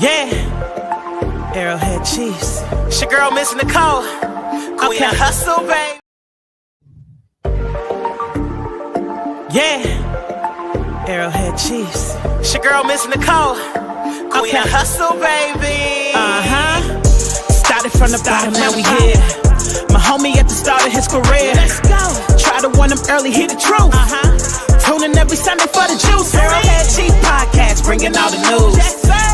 Yeah, Arrowhead Chiefs. It's your girl, Miss Nicole. Queen of Hustle, baby. Yeah, Arrowhead Chiefs. It's your girl, Miss Nicole. Queen of Hustle, baby. Started from the bottom, now we here. My homie at the start of his career. Let's go. Try to warn him early, hear the truth. Tuning every Sunday for the juice. Arrowhead Chief Podcast, bringing all the news.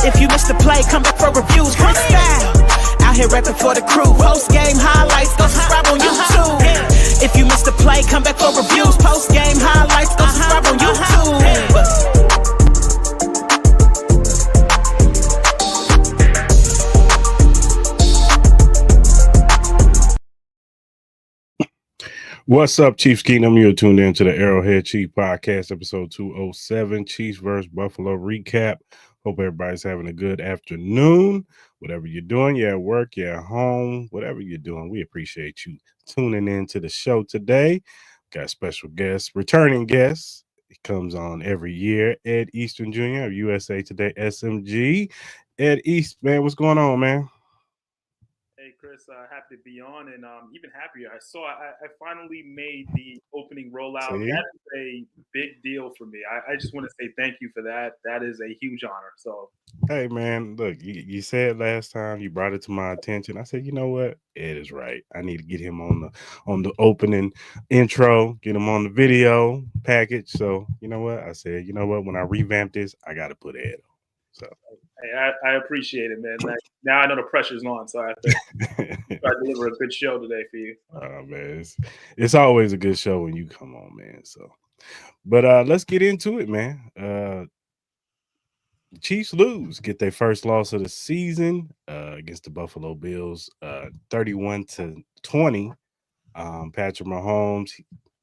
If you missed the play, come back for reviews. Chris style, out here repping for the crew. Post game highlights, go subscribe on YouTube. If you missed the play, come back for reviews. Post game highlights, go subscribe on YouTube. What's up, ChiefsKingdom? You're tuned in to the Arrowhead Chief Podcast, episode 207, Chiefs vs. Buffalo recap. Hope everybody's having a good afternoon. Whatever you're doing, you're at work, you're at home, whatever you're doing, we appreciate you tuning in to the show today. Got a special guest, returning guest. He comes on every year, Ed Easton Jr. of USA Today SMG. Ed East, man, what's going on, man? Hey, Chris, happy to be on, and even happier. I finally made the opening rollout. See? That is a big deal for me. I just want to say thank you for that. That is a huge honor. So, hey, man, look, you said last time, you brought it to my attention. I said, you know what? Ed is right. I need to get him on the opening intro, get him on the video package. So, you know what? I said, you know what? When I revamp this, I got to put Ed on. So. Hey, I appreciate it, man. Now I know the pressure's on, so I have to try to deliver a good show today for you. Oh, man, it's always a good show when you come on, man. So, but let's get into it, man. The Chiefs get their first loss of the season against the Buffalo Bills, 31-20. Patrick Mahomes,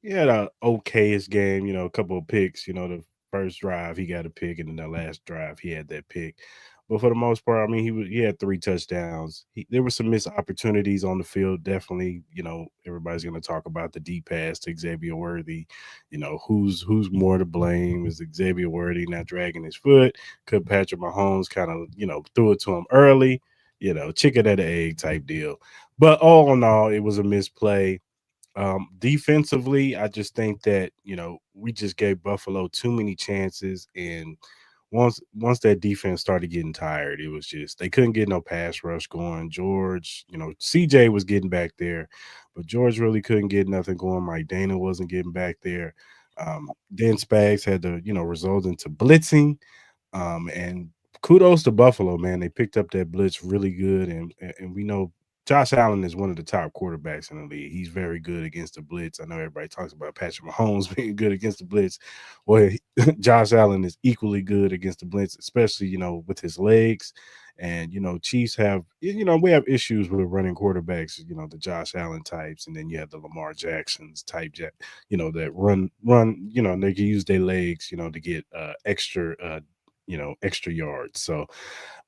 he had a okayest game, a couple of picks. The first drive he got a pick, and then the last drive he had that pick. But for the most part, I mean, he had 3 touchdowns. There were some missed opportunities on the field. Definitely, everybody's going to talk about the deep pass to Xavier Worthy. Who's more to blame? Is Xavier Worthy not dragging his foot? Could Patrick Mahomes kind of, threw it to him early? Chicken and egg type deal. But all in all, it was a misplay. Defensively, I just think that, we just gave Buffalo too many chances, and once that defense started getting tired, it was just they couldn't get no pass rush going. George, CJ was getting back there, but George really couldn't get nothing going. Mike Dana wasn't getting back there. Then Spags had to, result into blitzing. And kudos to Buffalo, man. They picked up that blitz really good, and we know Josh Allen is one of the top quarterbacks in the league. He's very good against the blitz. I know everybody talks about Patrick Mahomes being good against the blitz. Well, Josh Allen is equally good against the blitz, especially, with his legs. And, Chiefs have, we have issues with running quarterbacks, the Josh Allen types. And then you have the Lamar Jacksons type, that run, they can use their legs, to get extra yards. So,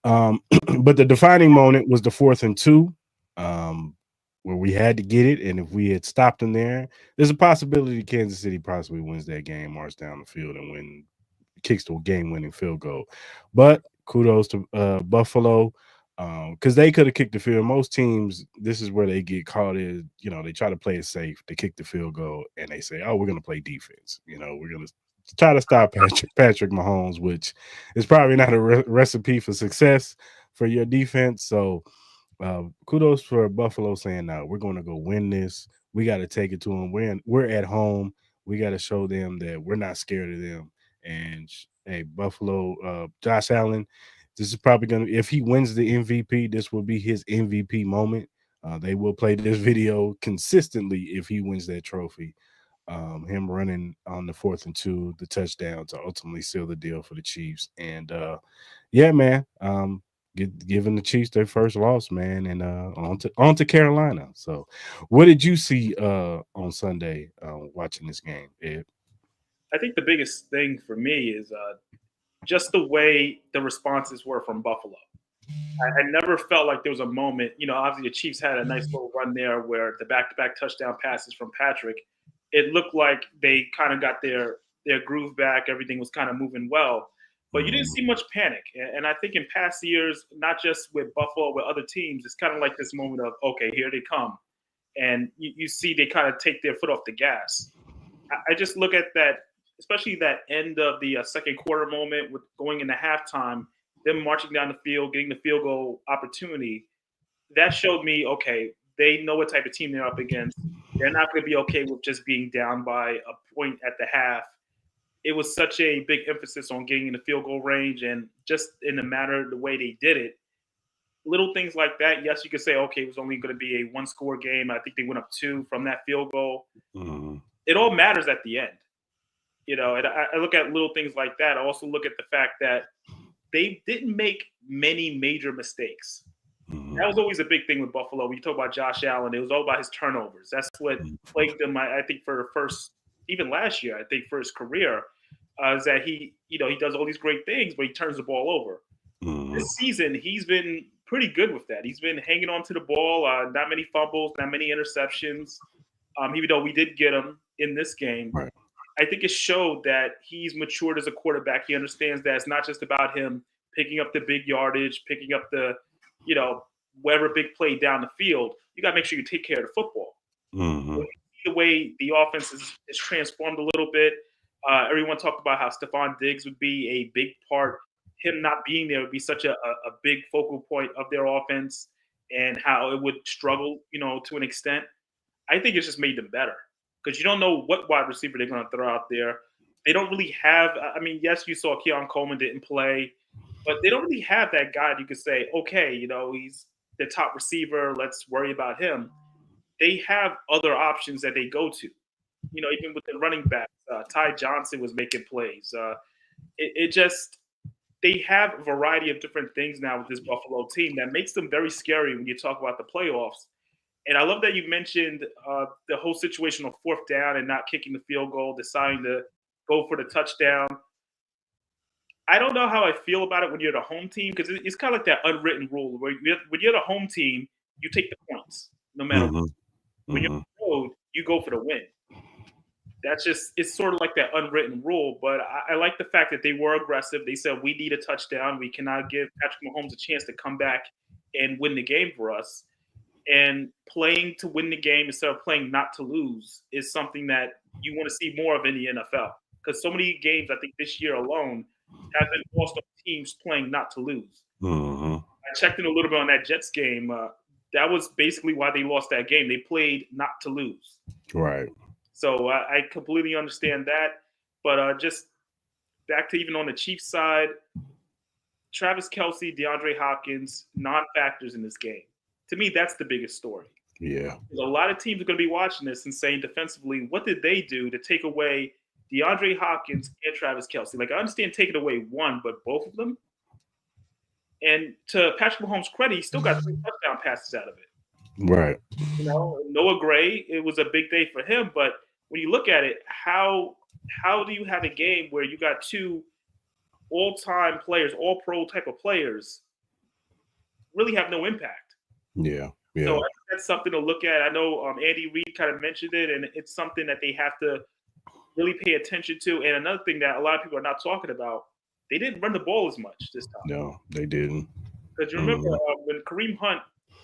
but the defining moment was the 4th and 2. Where we had to get it, and if we had stopped them there, there's a possibility Kansas City possibly wins that game, march down the field, and kicks the game-winning field goal. But kudos to Buffalo, because they could have kicked the field. Most teams, this is where they get caught is, they try to play it safe, they kick the field goal, and they say, "Oh, we're going to play defense. We're going to try to stop Patrick Mahomes," which is probably not a recipe for success for your defense. So. Kudos for Buffalo saying, "No, we're going to go win this. We got to take it to them. We're at home. We got to show them that we're not scared of them." And hey, Buffalo, Josh Allen, this is probably going to, if he wins the MVP, this will be his MVP moment. They will play this video consistently if he wins that trophy. Him running on the 4th and 2, the touchdown to ultimately seal the deal for the Chiefs. And yeah, man. Giving the Chiefs their first loss, man, and on to Carolina. So, what did you see on Sunday watching this game, Ed? I think the biggest thing for me is just the way the responses were from Buffalo. I never felt like there was a moment, obviously the Chiefs had a nice little run there where the back-to-back touchdown passes from Patrick, it looked like they kind of got their groove back. Everything was kind of moving well. But you didn't see much panic. And I think in past years, not just with Buffalo, with other teams, it's kind of like this moment of, okay, here they come. And you see they kind of take their foot off the gas. I just look at that, especially that end of the second quarter moment with going into halftime, them marching down the field, getting the field goal opportunity. That showed me, okay, they know what type of team they're up against. They're not going to be okay with just being down by a point at the half. It was such a big emphasis on getting in the field goal range, and just in the matter the way they did it, little things like that. Yes, you could say, okay, it was only going to be a one-score game. I think they went up 2 from that field goal. It all matters at the end, and I look at little things like that. I also look at the fact that they didn't make many major mistakes. That was always a big thing with Buffalo. When you talk about Josh Allen, it was all about his turnovers. That's what plagued him, I think, for the first, even last year, I think, for his career, is that he does all these great things, but he turns the ball over. This season, he's been pretty good with that. He's been hanging on to the ball, not many fumbles, not many interceptions, even though we did get him in this game. Right. I think it showed that he's matured as a quarterback. He understands that it's not just about him picking up the big yardage, picking up the, whatever big play down the field. You got to make sure you take care of the football. When you see the way the offense is transformed a little bit, everyone talked about how Stephon Diggs would be a big part. Him not being there would be such a big focal point of their offense, and how it would struggle, to an extent. I think it's just made them better, because you don't know what wide receiver they're going to throw out there. They don't really have – yes, you saw Keon Coleman didn't play, but they don't really have that guy that you could say, okay, he's the top receiver, let's worry about him. They have other options that they go to. Even with the running backs, Ty Johnson was making plays. They have a variety of different things now with this Buffalo team that makes them very scary when you talk about the playoffs. And I love that you mentioned the whole situation of 4th down and not kicking the field goal, deciding to go for the touchdown. I don't know how I feel about it when you're the home team, because it's kind of like that unwritten rule where when you're the home team, you take the points no matter what. When you're on the road, you go for the win. It's sort of like that unwritten rule, but I like the fact that they were aggressive. They said, we need a touchdown. We cannot give Patrick Mahomes a chance to come back and win the game for us. And playing to win the game instead of playing not to lose is something that you want to see more of in the NFL. Because so many games, I think this year alone, have been lost on teams playing not to lose. I checked in a little bit on that Jets game. That was basically why they lost that game. They played not to lose. Right. So I completely understand that. But just back to even on the Chiefs side, Travis Kelce, DeAndre Hopkins, non-factors in this game. To me, that's the biggest story. Yeah. A lot of teams are going to be watching this and saying defensively, what did they do to take away DeAndre Hopkins and Travis Kelce? Like, I understand taking away one, but both of them? And to Patrick Mahomes' credit, he still got 3 touchdown passes out of it. Right. Noah Gray, it was a big day for him, but when you look at it, how do you have a game where you got 2 all-time players, all-pro type of players, really have no impact? Yeah. So I think that's something to look at. I know Andy Reid kind of mentioned it, and it's something that they have to really pay attention to. And another thing that a lot of people are not talking about, they didn't run the ball as much this time. No, they didn't. Because you remember when Kareem Hunt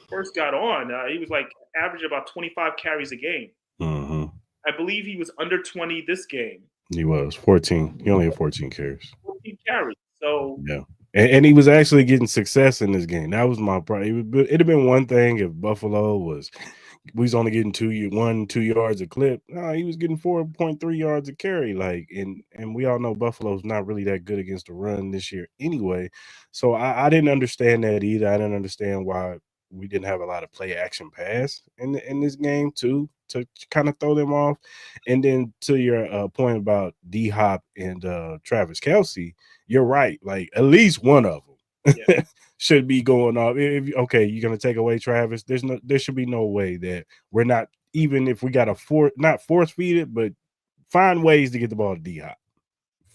first got on, he was like average about 25 carries a game. I believe he was under 20 this game. He was 14. He only had 14 carries. 14 carries. So yeah. And he was actually getting success in this game. That was my problem. It'd have been one thing if Buffalo we was only getting 2 yards a clip. No, he was getting 4.3 yards a carry. And we all know Buffalo's not really that good against the run this year anyway. So I didn't understand that either. I didn't understand why we didn't have a lot of play action pass in this game too, to kind of throw them off. And then to your point about D-Hop and Travis Kelce, you're right. Like, at least one of them should be going off. You're going to take away Travis. There should be no way that we're not, even if we got not force feed it, but find ways to get the ball to D-Hop.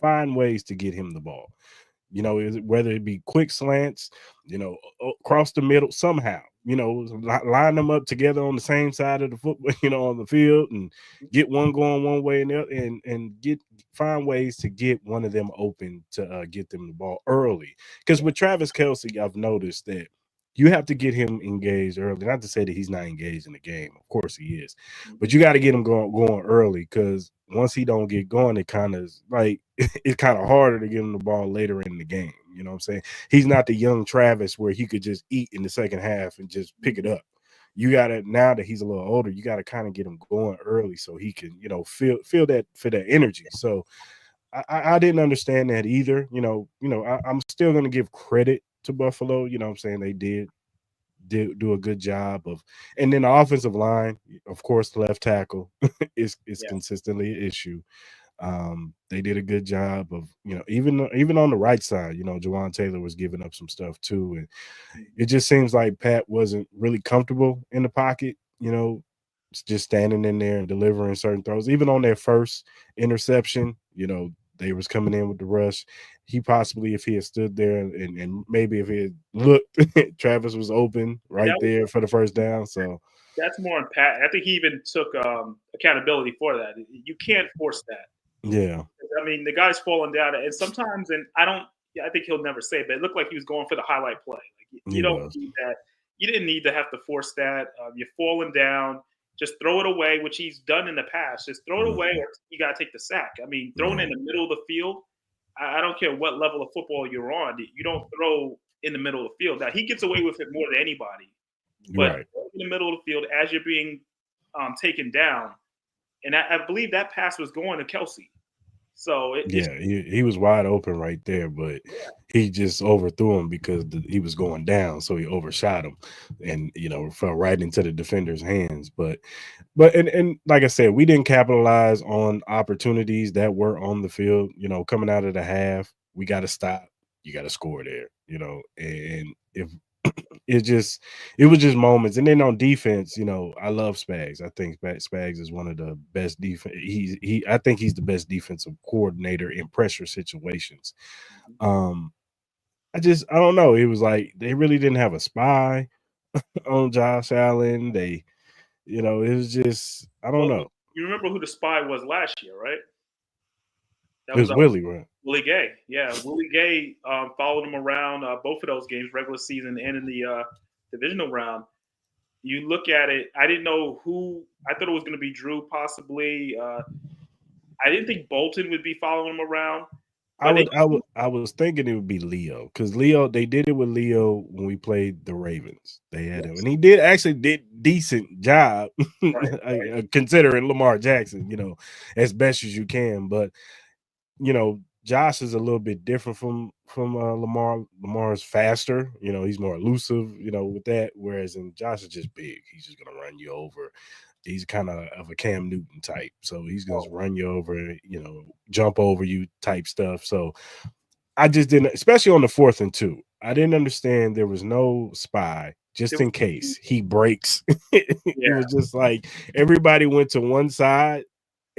Find ways to get him the ball. You know, whether it be quick slants, you know, across the middle somehow, you know, line them up together on the same side of the football, you know, on the field, and get one going one way and find ways to get one of them open to get them the ball early. Because with Travis Kelce, I've noticed that you have to get him engaged early. Not to say that he's not engaged in the game, of course he is, but you got to get him going early, because once he don't get going, it kind of like it's kind of harder to get him the ball later in the game. You know what I'm saying? He's not the young Travis where he could just eat in the second half and just pick it up. You got to, now that he's a little older, you got to kind of get him going early so he can, you know, feel that for that energy. So I didn't understand that either. I'm still going to give credit to Buffalo. You know what I'm saying? They did do a good job of, and then the offensive line, of course, the left tackle is consistently an issue. They did a good job of, you know, even on the right side, you know, Jawan Taylor was giving up some stuff too. And it just seems like Pat wasn't really comfortable in the pocket, you know, just standing in there and delivering certain throws. Even on their first interception, you know, they was coming in with the rush. He possibly, if he had stood there and maybe if he had looked, Travis was open right there for the first down. So that's more on Pat. I think he even took accountability for that. You can't force that. Yeah. I mean, the guy's falling down, and sometimes, and I think he'll never say it, but it looked like he was going for the highlight play. Like, you don't need that. You didn't need to have to force that. You're falling down. Just throw it away, which he's done in the past. Just throw it away, or you got to take the sack. I mean, throwing in the middle of the field, I don't care what level of football you're on. You don't throw in the middle of the field. Now, he gets away with it more than anybody. But in the middle of the field, as you're being taken down, and I believe that pass was going to Kelce. So he was wide open right there, but he just overthrew him because he was going down, so he overshot him, and you know, fell right into the defender's hands. But and like I said, we didn't capitalize on opportunities that were on the field. You know, coming out of the half, we got to stop. You got to score there. You know, and if it was just moments. And then on defense, you know, I love Spags. I think Spags is one of the best defense. I think he's the best defensive coordinator in pressure situations. I don't know. It was like they really didn't have a spy on Josh Allen. They, you know, it was just, I don't know. You remember who the spy was last year, right? That was Willie, right? Willie Gay. Yeah, Willie Gay followed him around both of those games, regular season and in the divisional round. You look at it, I didn't know who. I thought it was going to be Drew, possibly. I didn't think Bolton would be following him around. I was thinking it would be Leo, because they did it with Leo when we played the Ravens. They had him, and he did decent job, right. Considering Lamar Jackson, you know, as best as you can. But you know, Josh is a little bit different from Lamar. Lamar's faster, you know, he's more elusive, you know, with that. Whereas Josh is just big. He's just gonna run you over. He's kind of a Cam Newton type, so he's gonna run you over, you know, jump over you type stuff. So I just didn't, especially on the 4th and 2. I didn't understand there was no spy just in case he breaks. It was just like everybody went to one side.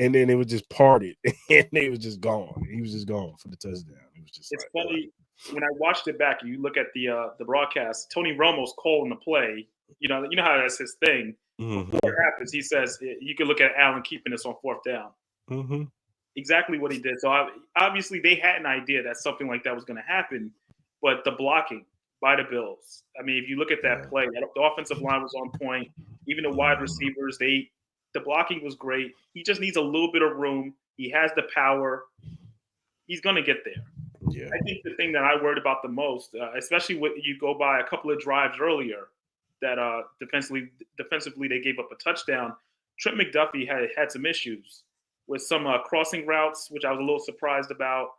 And then it was just parted, and it was just gone. He was just gone for the touchdown. It was just. It's like, funny when I watched it back. And you look at the broadcast. Tony Romo's calling the play. You know how that's his thing. Mm-hmm. Before it happens, he says you can look at Allen keeping this on 4th down. Mm-hmm. Exactly what he did. So obviously they had an idea that something like that was going to happen, but the blocking by the Bills. I mean, if you look at that play, the offensive line was on point. Even the wide receivers, the blocking was great. He just needs a little bit of room. He has the power. He's going to get there. Yeah. I think the thing that I worried about the most, especially when you go by a couple of drives earlier, that defensively they gave up a touchdown. Trent McDuffie had some issues with some crossing routes, which I was a little surprised about.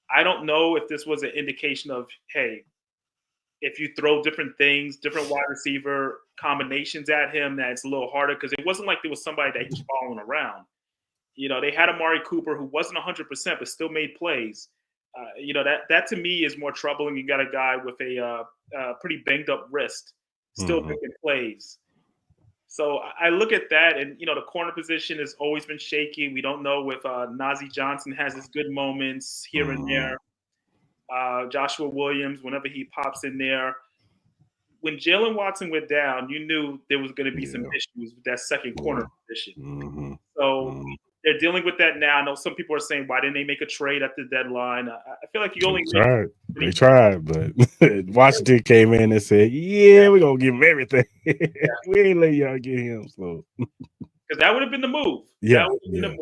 I don't know if this was an indication of, hey, if you throw different things, different wide receiver combinations at him, that it's a little harder, because it wasn't like there was somebody that he was following around. You know, they had Amari Cooper who wasn't 100%, but still made plays. You know, that to me is more troubling. You got a guy with a pretty banged up wrist, still making plays. So I look at that, and, you know, the corner position has always been shaky. We don't know if Najee Johnson has his good moments here and there. Joshua Williams, whenever he pops in there. When Jalen Watson went down, you knew there was going to be some issues with that second corner position. Mm-hmm. So they're dealing with that now. I know some people are saying, why didn't they make a trade at the deadline? I feel like you only They tried, but Washington came in and said, "Yeah, we're gonna give him everything. We ain't let y'all get him." So, because that would have been the move. Yeah, that would have been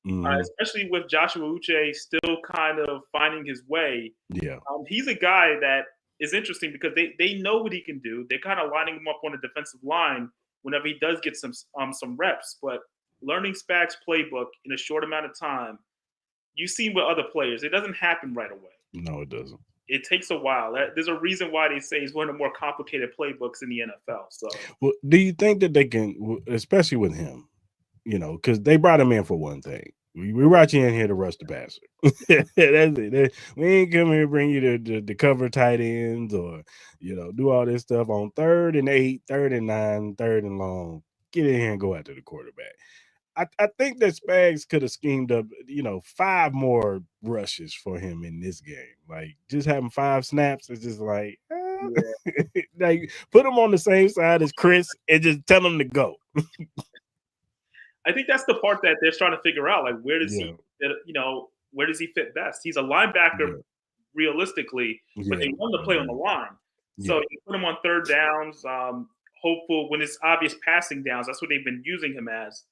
the move, especially with Joshua Uche still kind of finding his way. Yeah, he's a guy that is interesting because they know what he can do. They're kind of lining him up on the defensive line whenever he does get some reps, but learning Spag's playbook in a short amount of time, you see with other players, it doesn't happen right away. No, it doesn't. It takes a while. There's a reason why they say it's one of the more complicated playbooks in the NFL. So, well, do you think that they can, especially with him, because they brought him in for one thing. We brought you in here to rush the passer. That's it. We ain't come here to bring you to cover tight ends or, do all this stuff on 3rd and 8, 3rd and 9, 3rd and long. Get in here and go after the quarterback. I think that Spags could have schemed up, 5 more rushes for him in this game. Like, just having 5 snaps is just like, like, put him on the same side as Chris and just tell him to go. I think that's the part that they're trying to figure out. Like, where does where does he fit best? He's a linebacker, realistically, but they want to play on the line. So you put him on 3rd downs, hopeful when it's obvious passing downs. That's what they've been using him as.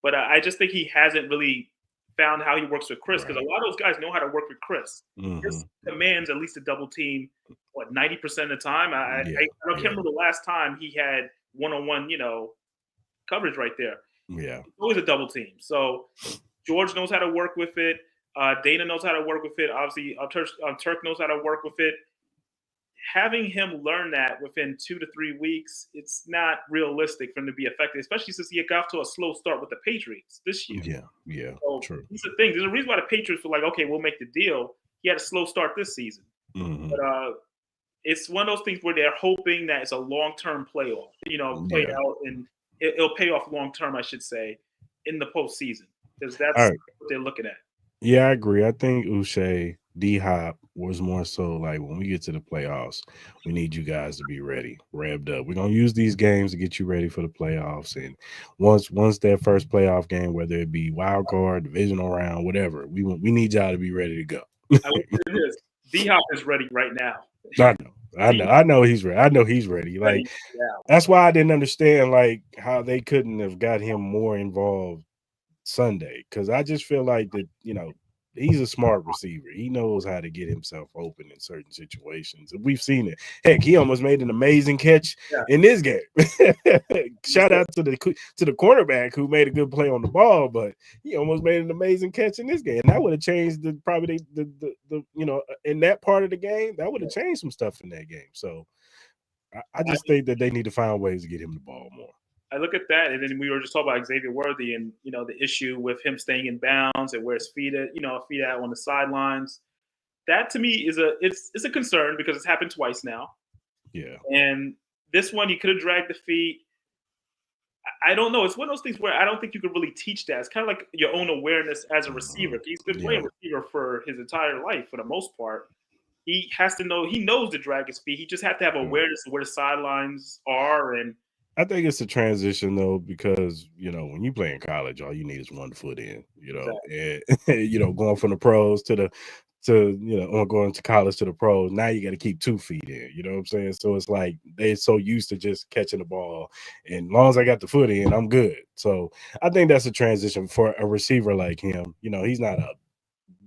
But I just think he hasn't really found how he works with Chris, because a lot of those guys know how to work with Chris. Chris demands at least a double team, 90% of the time. I can't remember the last time he had one-on-one, coverage right there. Yeah. It's always a double team. So George knows how to work with it. Dana knows how to work with it. Obviously, Turk knows how to work with it. Having him learn that within 2 to 3 weeks, it's not realistic for him to be effective, especially since he got off to a slow start with the Patriots this year. Yeah, so true. These are things. There's a reason why the Patriots were like, okay, we'll make the deal. He had a slow start this season. But it's one of those things where they're hoping that it's a long-term playoff, out, and it'll pay off long-term, I should say, in the postseason, because that's what they're looking at. Yeah, I agree. I think Uche, D-Hop was more so like, when we get to the playoffs, we need you guys to be ready, revved up. We're going to use these games to get you ready for the playoffs. And once that first playoff game, whether it be wild card, divisional round, whatever, we need y'all to be ready to go. I would say this. D-Hop is ready right now. I know he's ready. I know he's ready. Like, that's why I didn't understand, like, how they couldn't have got him more involved Sunday, because I just feel like that, he's a smart receiver. He knows how to get himself open in certain situations. And we've seen it. Heck, he almost made an amazing catch in this game. Shout out to the cornerback who made a good play on the ball, but he almost made an amazing catch in this game. And that would have changed the in that part of the game, that would have changed some stuff in that game. So I just think that they need to find ways to get him the ball more. I look at that, and then we were just talking about Xavier Worthy and, the issue with him staying in bounds and where his feet at on the sidelines. That to me is it's a concern, because it's happened twice now. Yeah. And this one, he could have dragged the feet. I don't know. It's one of those things where I don't think you could really teach that. It's kind of like your own awareness as a receiver. He's been playing receiver for his entire life, for the most part. He has to know. He knows to drag his feet. He just has to have awareness of where the sidelines are. And I think it's a transition, though, because, when you play in college, all you need is 1 foot in, and, going from the pros or going to college to the pros. Now you got to keep 2 feet in, you know what I'm saying? So it's like they're so used to just catching the ball. And as long as I got the foot in, I'm good. So I think that's a transition for a receiver like him. He's not a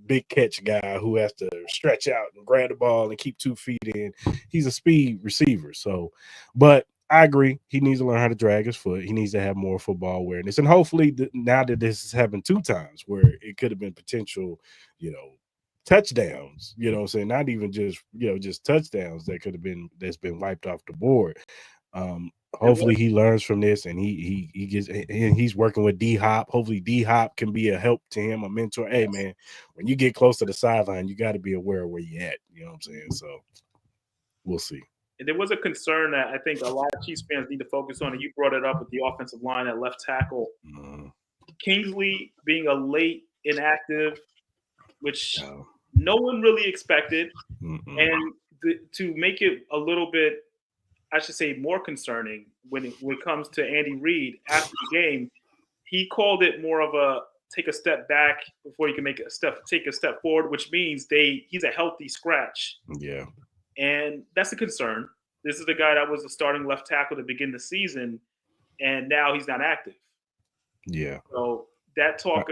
big catch guy who has to stretch out and grab the ball and keep 2 feet in. He's a speed receiver. So, but I agree. He needs to learn how to drag his foot. He needs to have more football awareness. And hopefully now that this has happened 2 times where it could have been potential, touchdowns, what I'm saying? Not even just, just touchdowns that's been wiped off the board. Hopefully he learns from this, and he gets, and he's working with D-Hop. Hopefully D-Hop can be a help to him, a mentor. Hey man, when you get close to the sideline, you got to be aware of where you're at. You know what I'm saying? So we'll see. And there was a concern that I think a lot of Chiefs fans need to focus on, and you brought it up with the offensive line at left tackle. Kingsley being a late inactive, which no one really expected. And to make it a little bit, I should say, more concerning when it comes to Andy Reid after the game, he called it more of a take a step back before you can take a step forward, which means he's a healthy scratch. Yeah. And that's a concern. This is the guy that was the starting left tackle to begin the season, and now he's not active. Yeah. So that talk,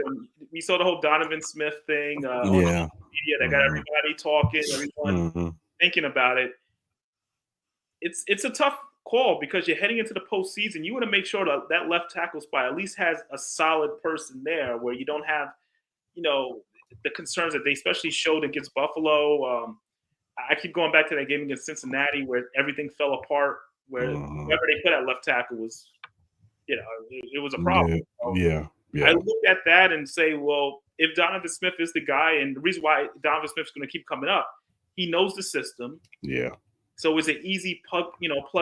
we saw the whole Donovan Smith thing on Yeah. media that got everybody talking, everyone thinking about it. It's a tough call because you're heading into the postseason. You want to make sure that left tackle spot at least has a solid person there where you don't have, the concerns that they especially showed against Buffalo. I keep going back to that game against Cincinnati where everything fell apart, where whoever they put at left tackle was, it was a problem. Yeah. I look at that and say, well, if Donovan Smith is the guy, and the reason why Donovan Smith's going to keep coming up, he knows the system. Yeah. So it's an easy plug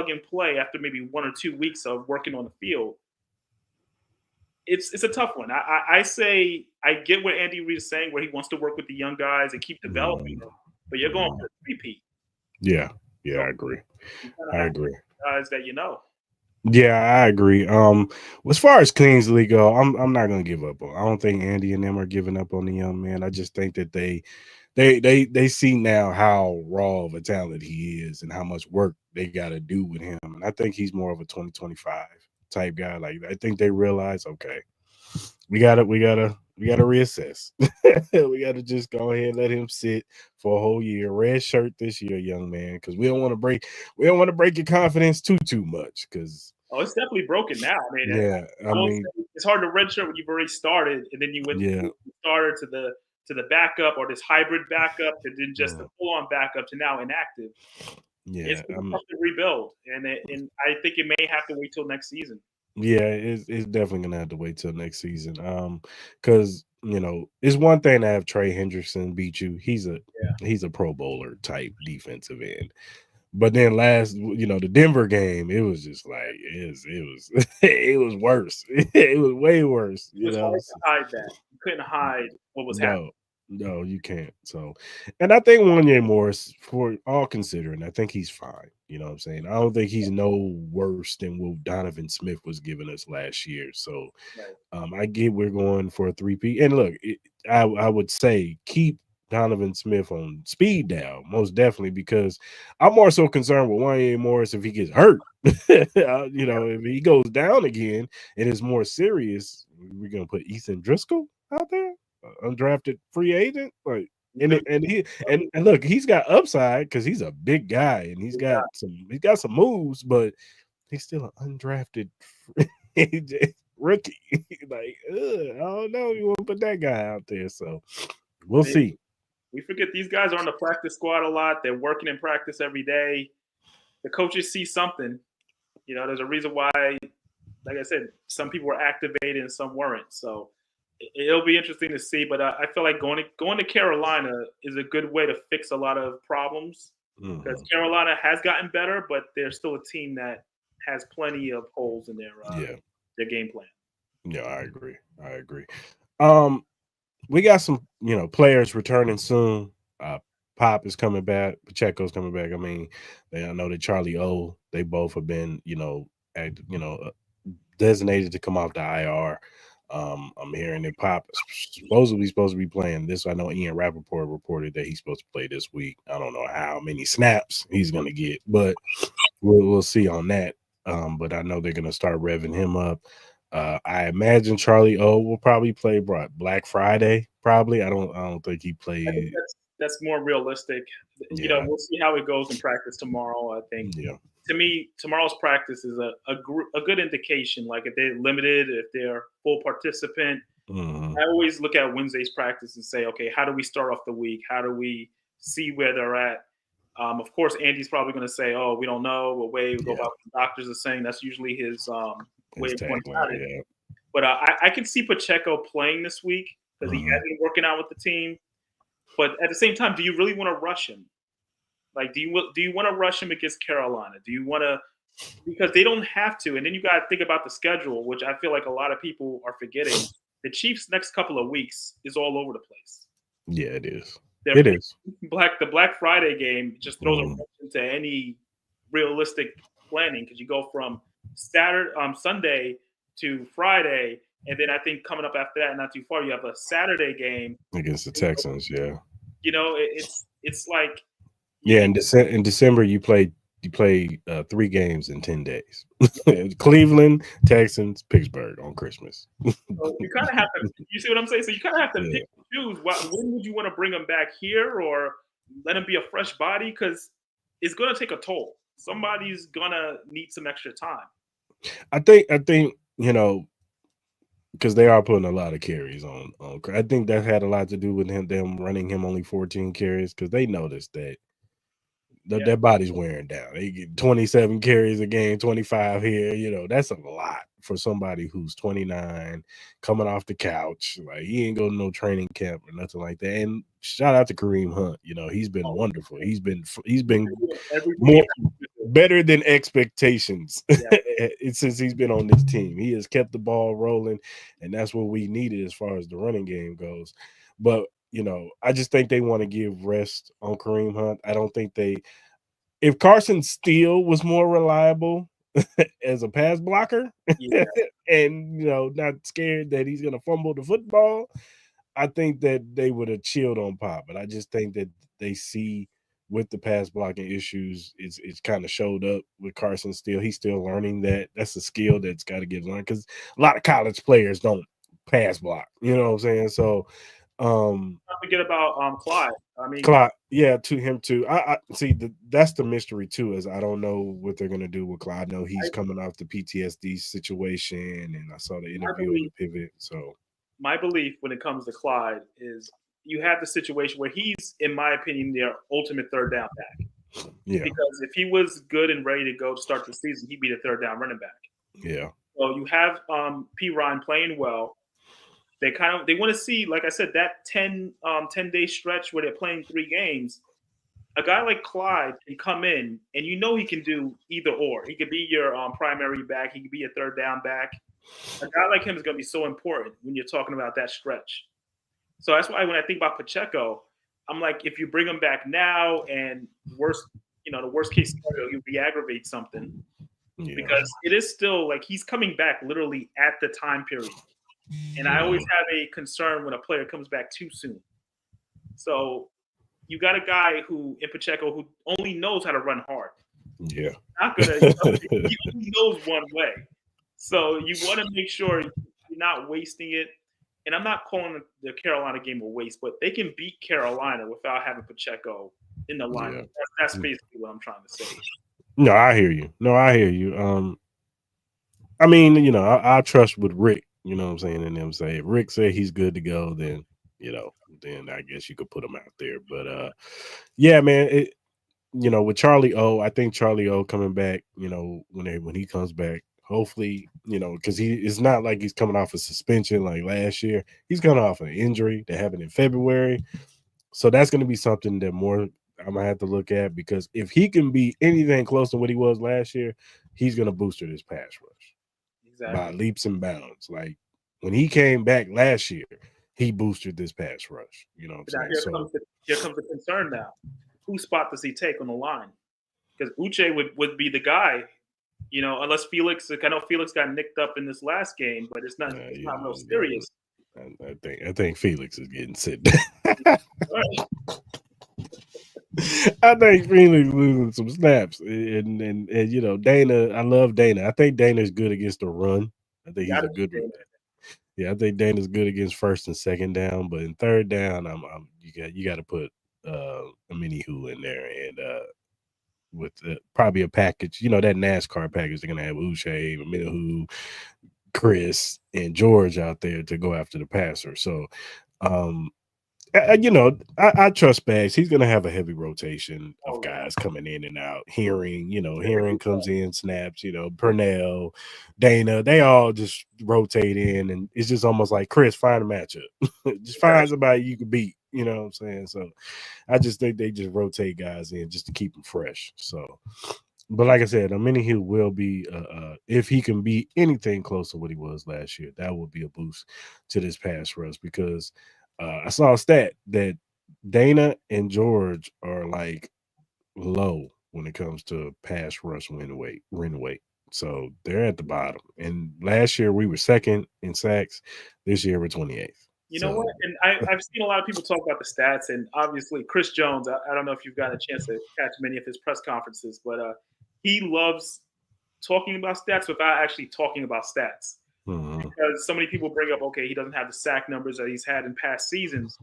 and play after maybe 1 or 2 weeks of working on the field. It's a tough one. I say I get what Andy Reid is saying, where he wants to work with the young guys and keep developing them, but you're going for a repeat. Yeah. Yeah, I agree. Guys that Yeah, I agree. As far as Kingsley go, I'm not gonna give up on. I don't think Andy and them are giving up on the young man. I just think that they see now how raw of a talent he is and how much work they got to do with him. And I think he's more of a 2025 type guy. Like I think they realize, okay, we gotta reassess. We gotta just go ahead and let him sit for a whole year. Red shirt this year, young man, because we don't want to break your confidence too much. Because it's definitely broken now. I mean, it's hard to redshirt when you've already started, and then you went from starter to the backup or this hybrid backup, and then just the full-on backup to now inactive. Yeah, it's tough to rebuild, and I think it may have to wait till next season. Yeah, it's definitely gonna have to wait till next season. Because it's one thing to have Trey Hendrickson beat you. He's a Pro Bowler type defensive end. But then the Denver game, it was just like it was it was worse. It was way worse. It was hard to hide that. You couldn't hide what was happening. No, you can't. So, and I think Wanya Morris, for all considering, I think he's fine. You know what I'm saying? I don't think he's no worse than what Donovan Smith was giving us last year. So, I get we're going for a 3P. And look, I would say keep Donovan Smith on speed dial, most definitely, because I'm more so concerned with Wanya Morris if he gets hurt. If he goes down again and it's more serious, we're gonna put Easton Driscoll out there. Undrafted free agent, and look, he's got upside because he's a big guy and he's got some moves, but he's still an undrafted rookie. I don't know. You want to put that guy out there, so we'll see. We forget these guys are on the practice squad a lot. They're working in practice every day. The coaches see something. There's a reason why, like I said, some people were activated and some weren't. So it'll be interesting to see, but I feel like going to Carolina is a good way to fix a lot of problems because Carolina has gotten better, but they're still a team that has plenty of holes in their game plan. Yeah, I agree. We got some players returning soon. Pop is coming back. Pacheco's coming back. I mean, I know that Charlie O. They both have been designated to come off the IR. I'm hearing that Pop is supposed to be playing this. I know Ian Rappaport reported that he's supposed to play this week. I don't know how many snaps he's going to get, but we'll see on that. But I know they're going to start revving him up. I imagine Charlie O will probably play Black Friday. Probably. I don't think he played. That's more realistic. We'll see how it goes in practice tomorrow. I think. Yeah. To me, tomorrow's practice is a good indication. Like if they're limited, if they're full participant, I always look at Wednesday's practice and say, okay, how do we start off the week? How do we see where they're at? Of course, Andy's probably going to say, oh, we don't know. We'll wait. We'll go about what the doctors are saying. That's usually his way of pointing out it. Yeah. But I can see Pacheco playing this week because he has been working out with the team. But at the same time, do you really want to rush him? Like, do you want to rush him against Carolina? Do you want to – because they don't have to. And then you got to think about the schedule, which I feel like a lot of people are forgetting. The Chiefs' next couple of weeks is all over the place. Yeah, it is. It is. The Black Friday game just throws a Mhm. wrench into any realistic planning because you go from Sunday to Friday, and then I think coming up after that, not too far, you have a Saturday game. Against the Texans, yeah. You know, it's like Yeah, in December you play 3 games in 10 days. Cleveland, Texans, Pittsburgh on Christmas. so you kind of have to. You see what I'm saying? So you kind of have to Yeah. pick and choose. When would you want to bring them back here, or let him be a fresh body? Because it's going to take a toll. Somebody's gonna need some extra time. I think, because they are putting a lot of carries on. I think that had a lot to do with them running him only 14 carries because they noticed that their body's wearing down. They get 27 carries a game, 25 here. That's a lot for somebody who's 29, coming off the couch. Like, he ain't go to no training camp or nothing like that. And shout out to Kareem Hunt. He's been wonderful. He's been more better than expectations since he's been on this team. He has kept the ball rolling, and that's what we needed as far as the running game goes. But I just think they want to give rest on Kareem Hunt. I don't think if Carson Steele was more reliable as a pass blocker and, not scared that he's going to fumble the football, I think that they would have chilled on Pop. But I just think that they see with the pass blocking issues, it's kind of showed up with Carson Steele. He's still learning that. That's a skill that's got to get learned because a lot of college players don't pass block. You know what I'm saying? So, don't forget about Clyde. I mean, Clyde, yeah, to him too. I see that's the mystery too, is I don't know what they're gonna do with Clyde. I know he's coming off the PTSD situation, and I saw the interview on the Pivot. So my belief when it comes to Clyde is you have the situation where he's, in my opinion, their ultimate third down back. Yeah. Because if he was good and ready to go to start the season, he'd be the third down running back. Yeah. So you have P. Ryan playing well. They want to see, like I said, that 10-day stretch where they're playing 3 games. A guy like Clyde can come in, and he can do either or. He could be your primary back. He could be a third down back. A guy like him is going to be so important when you're talking about that stretch. So that's why when I think about Pacheco, I'm like, if you bring him back now and the worst case scenario, you re-aggravate something. Yeah. Because it is still like he's coming back literally at the time period. And I always have a concern when a player comes back too soon. So you got a guy in Pacheco who only knows how to run hard. Yeah. He only knows one way. So you want to make sure you're not wasting it. And I'm not calling the Carolina game a waste, but they can beat Carolina without having Pacheco in the lineup. Yeah. That's basically what I'm trying to say. No, I hear you. I mean, I trust with Rick. You know what I'm saying? And them say if Rick said he's good to go, then then I guess you could put him out there. But yeah, man, with Charlie O, I think Charlie O coming back, when he comes back, hopefully, because it's not like he's coming off a suspension like last year. He's coming off an injury that happened in February. So that's going to be something that I'm going to have to look at, because if he can be anything close to what he was last year, he's going to booster this pass rush. Exactly. By leaps and bounds. Like when he came back last year, he boosted this pass rush. You know what I'm saying? Here comes the concern now. Whose spot does he take on the line? Because Uche would be the guy, unless Felix. I know Felix got nicked up in this last game, but it's not real serious. I think Felix is getting sit down. I think Felix losing some snaps, and Dana. I love Dana. I think Dana's good against the run. I think he's a good one. Yeah, I think Dana's good against first and second down, but in third down, you got to put a mini-who in there, and with probably a package. That NASCAR package, they're gonna have Uche, mini-who, Chris, and George out there to go after the passer. So, I trust Bags. He's going to have a heavy rotation of guys coming in and out. Hearing comes in, snaps, Purnell, Dana, they all just rotate in, and it's just almost like, Chris, find a matchup. Just find somebody you can beat, you know what I'm saying? So I just think they just rotate guys in just to keep them fresh. So, but like I said, Mini-Hill will be, if he can be anything close to what he was last year, that will be a boost to this pass rush, because I saw a stat that Dana and George are like low when it comes to pass rush win weight. So they're at the bottom. And last year we were second in sacks. This year we're 28th. You know what? And I've seen a lot of people talk about the stats, and obviously Chris Jones. I don't know if you've gotten a chance to catch many of his press conferences, but he loves talking about stats without actually talking about stats. Because so many people bring up, okay, he doesn't have the sack numbers that he's had in past seasons,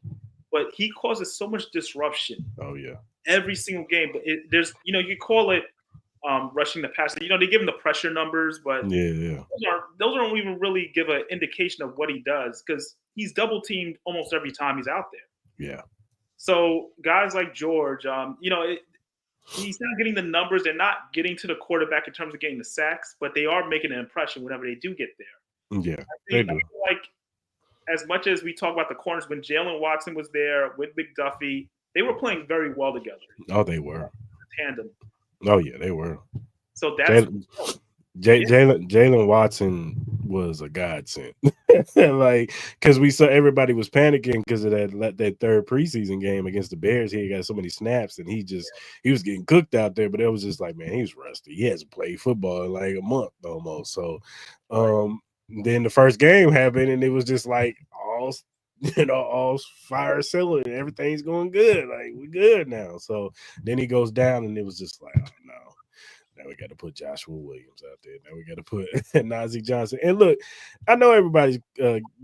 but he causes so much disruption. Oh yeah, every single game. But there's, you call it rushing the passer. They give him the pressure numbers, but yeah. Those don't even really give an indication of what he does, because he's double teamed almost every time he's out there. Yeah. So guys like George, he's not getting the numbers. They're not getting to the quarterback in terms of getting the sacks, but they are making an impression whenever they do get there. Yeah, I feel like as much as we talk about the corners, when Jalen Watson was there with McDuffie, they were playing very well together. Oh, they were. Tandem. Oh yeah, they were. So that's Jalen Watson was a godsend. Like, because we saw everybody was panicking because of that third preseason game against the Bears. He got so many snaps, and he was getting cooked out there. But it was just like, man, he was rusty. He hasn't played football in like a month almost. So then the first game happened, and it was just like all fire selling, and everything's going good. Like, we're good now. So then he goes down, and it was just like, oh no. Now we got to put Joshua Williams out there. Now we got to put Najee Johnson. And look, I know everybody's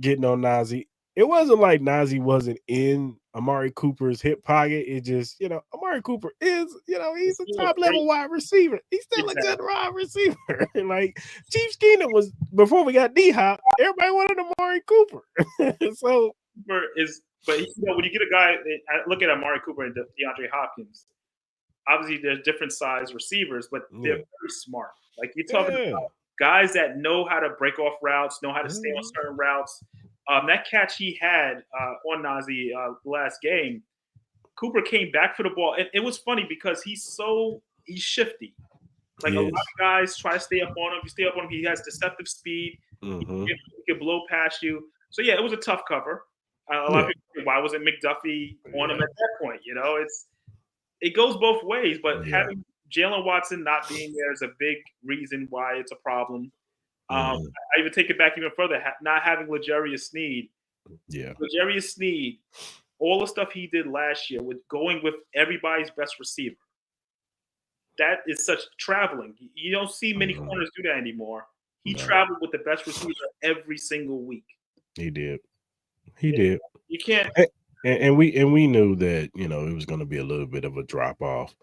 getting on Najee. It wasn't like Najee wasn't in Amari Cooper's hip pocket. It just, Amari Cooper is, he's a top level wide receiver. He's still a good wide receiver. And like ChiefsKingdom was, before we got D-Hop, everybody wanted Amari Cooper. So Cooper is, but when you get a guy, I look at Amari Cooper and DeAndre Hopkins. Obviously, there's different size receivers, but they're very smart. Like, you're talking about guys that know how to break off routes, know how to stay on certain routes. That catch he had on Najee last game, Cooper came back for the ball. It was funny because he's shifty. Like, a lot of guys try to stay up on him. If you stay up on him, he has deceptive speed. He can blow past you. So, yeah, it was a tough cover. A lot of people say, why wasn't McDuffie on him at that point? It goes both ways, but having Jalen Watson not being there is a big reason why it's a problem. I even take it back even further, not having L'Jarius Sneed. Yeah. L'Jarius Sneed, all the stuff he did last year with going with everybody's best receiver. That is such traveling. You don't see many corners do that anymore. He traveled with the best receiver every single week. He did. You can't. And we knew that, it was going to be a little bit of a drop off.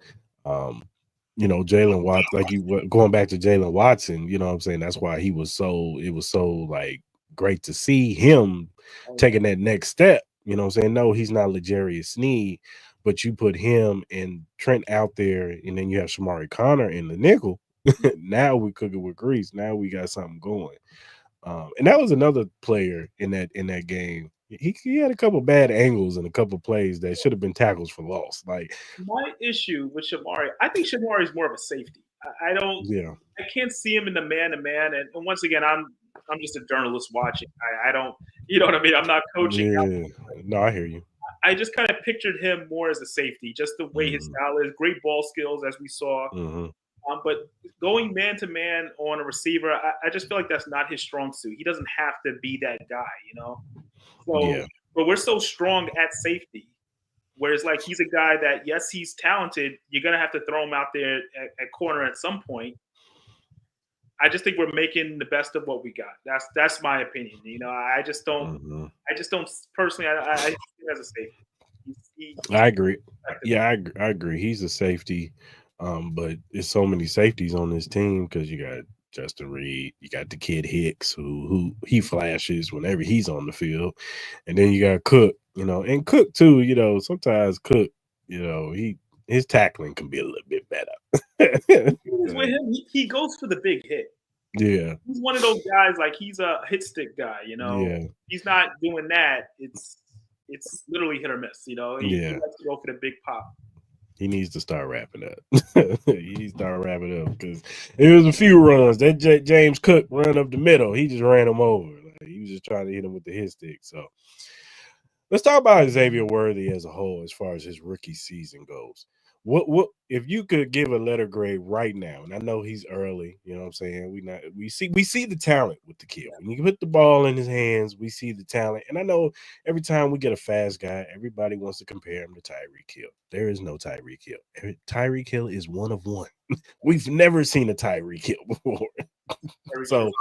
Jalen Watson, like you going back to Jalen Watson, you know what I'm saying? That's why it was so like great to see him taking that next step. You know what I'm saying? No, he's not L'Jarius Sneed, but you put him and Trent out there, and then you have Shamari Connor in the nickel. Now we cook it with grease. Now we got something going. And that was another player in that game. He had a couple bad angles and a couple plays that should have been tackles for loss. Like, my issue with Shamari, I think Shamari is more of a safety. I can't see him in the man-to-man. And once again, I'm just a journalist watching. I don't, you know what I mean? I'm not coaching. Yeah. No, I hear you. I just kind of pictured him more as a safety, just the way his style is. Great ball skills, as we saw. But going man-to-man on a receiver, I just feel like that's not his strong suit. He doesn't have to be that guy, So, but we're so strong at safety, whereas like he's a guy that, yes, he's talented. You're gonna have to throw him out there at corner at some point. I just think we're making the best of what we got. That's my opinion. I just don't. I just don't personally. I see him as a safety. I agree. Yeah, I agree. He's a safety, but there's so many safeties on this team because you got Justin Reed, you got the kid Hicks, who he flashes whenever he's on the field, and then you got Cook, and Cook too. Sometimes Cook, his tackling can be a little bit better. With him, he goes for the big hit. Yeah, he's one of those guys. Like, he's a hit stick guy. He's not doing that. It's literally hit or miss. He likes to go for the big pop. He needs to start wrapping up. He needs to start wrapping up because there was a few runs. That James Cook run up the middle, he just ran him over. Like, he was just trying to hit him with the hit stick. So, Let's talk about Xavier Worthy as a whole, as far as his rookie season goes. What if you could give a letter grade right now? And I know he's early, you know what I'm saying? We see the talent with the kid. When you put the ball in his hands, we see the talent. And I know every time we get a fast guy, everybody wants to compare him to Tyreek Hill. There is no Tyreek Hill. Tyreek Hill is one of one. We've never seen a Tyreek Hill before. So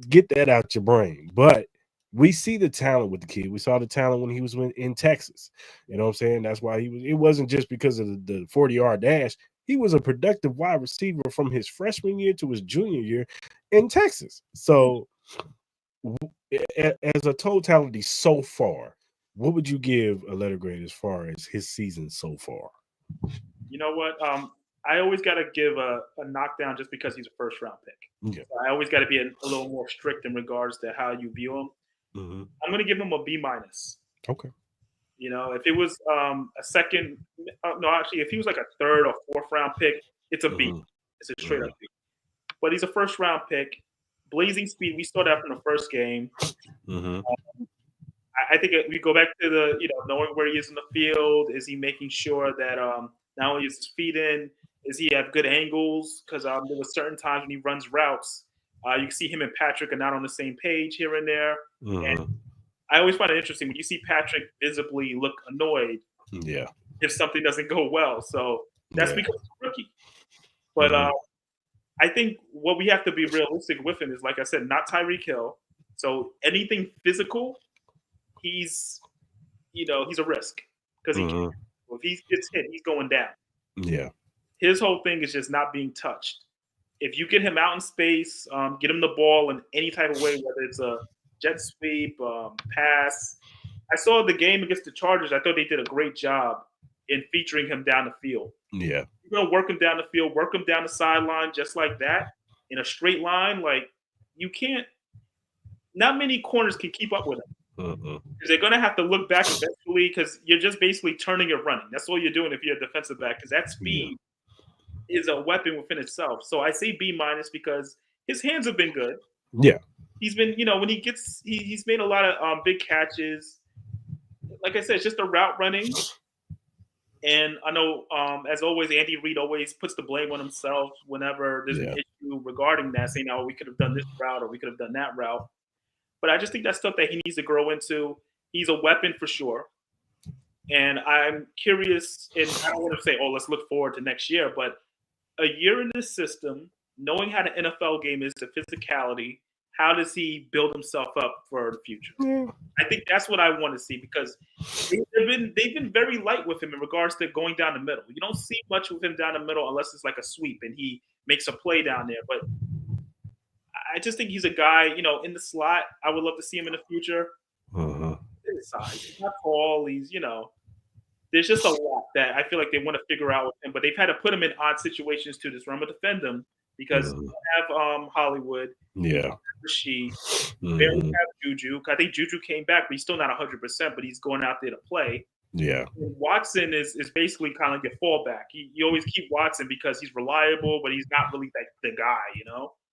get that out your brain. But we see the talent with the kid. We saw the talent when he was in Texas. You know what I'm saying? That's why it wasn't just because of the 40-yard dash. He was a productive wide receiver from his freshman year to his junior year in Texas. So as a totality so far, what would you give a letter grade as far as his season so far? You know what? I always got to give a knockdown just because he's a first round pick. Yeah. So I always got to be a little more strict in regards to how you view him. Mm-hmm. I'm going to give him a B-. Okay. You know, if it was a second, no, actually, if he was like a third or fourth round pick, it's a B. Mm-hmm. It's a straight up B. But he's a first round pick. Blazing speed. We saw that from the first game. Mm-hmm. I think we go back to the, knowing where he is in the field. Is he making sure that not only is his feet in, is he have good angles? Because there were certain times when he runs routes, you can see him and Patrick are not on the same page here and there. Mm-hmm. And I always find it interesting when you see Patrick visibly look annoyed. Yeah. If something doesn't go well, so that's because he's a rookie. But I think what we have to be realistic with him is, like I said, not Tyreek Hill. So anything physical, he's a risk because if he gets hit, he's going down. Yeah. His whole thing is just not being touched. If you get him out in space, get him the ball in any type of way, whether it's a jet sweep, pass. I saw the game against the Chargers. I thought they did a great job in featuring him down the field. Yeah. You're going to work him down the field, work him down the sideline just like that in a straight line. Like, you can't – not many corners can keep up with him. Because they're going to have to look back eventually because you're just basically turning and running. That's all you're doing if you're a defensive back because that speed is a weapon within itself. So I say B- because his hands have been good. Yeah. He's been, when he gets – he's made a lot of big catches. Like I said, it's just the route running. And I know, as always, Andy Reid always puts the blame on himself whenever there's an issue regarding that, saying, "Oh, we could have done this route or we could have done that route." But I just think that's stuff that he needs to grow into. He's a weapon for sure. And I'm curious, and I don't want to say, "Oh, let's look forward to next year," but a year in this system, knowing how the NFL game is, the physicality, how does he build himself up for the future? I think that's what I want to see because they've been very light with him in regards to going down the middle. You don't see much with him down the middle unless it's like a sweep and he makes a play down there. But I just think he's a guy, in the slot. I would love to see him in the future. His size, he's not tall. He's, there's just a lot that I feel like they want to figure out with him. But they've had to put him in odd situations to just run with defend him. Because you have Hollywood, Rasheed, barely have Juju. I think Juju came back, but he's still not 100%, but he's going out there to play. Yeah. And Watson is basically kind of like your fallback. You always keep Watson because he's reliable, but he's not really like the guy,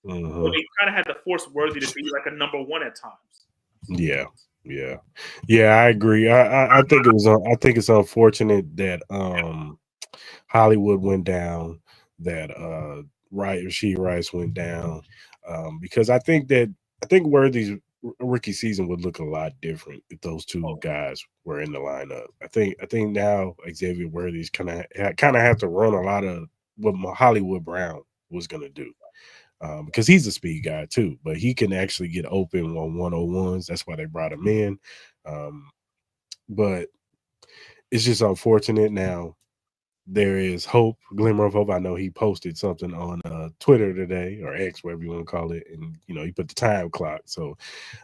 So they kind of had to force Worthy to be like a number one at times. Yeah, I agree. I think it's unfortunate that Hollywood went down, that Rasheed Rice went down, because I think Worthy's rookie season would look a lot different if those two guys were in the lineup. I think now Xavier Worthy's kind of have to run a lot of what Hollywood Brown was going to do. Because he's a speed guy too, but he can actually get open on 101s. That's why they brought him in. But it's just unfortunate. Now there is hope, glimmer of hope. I know he posted something on Twitter today, or X, whatever you want to call it, and he put the time clock. So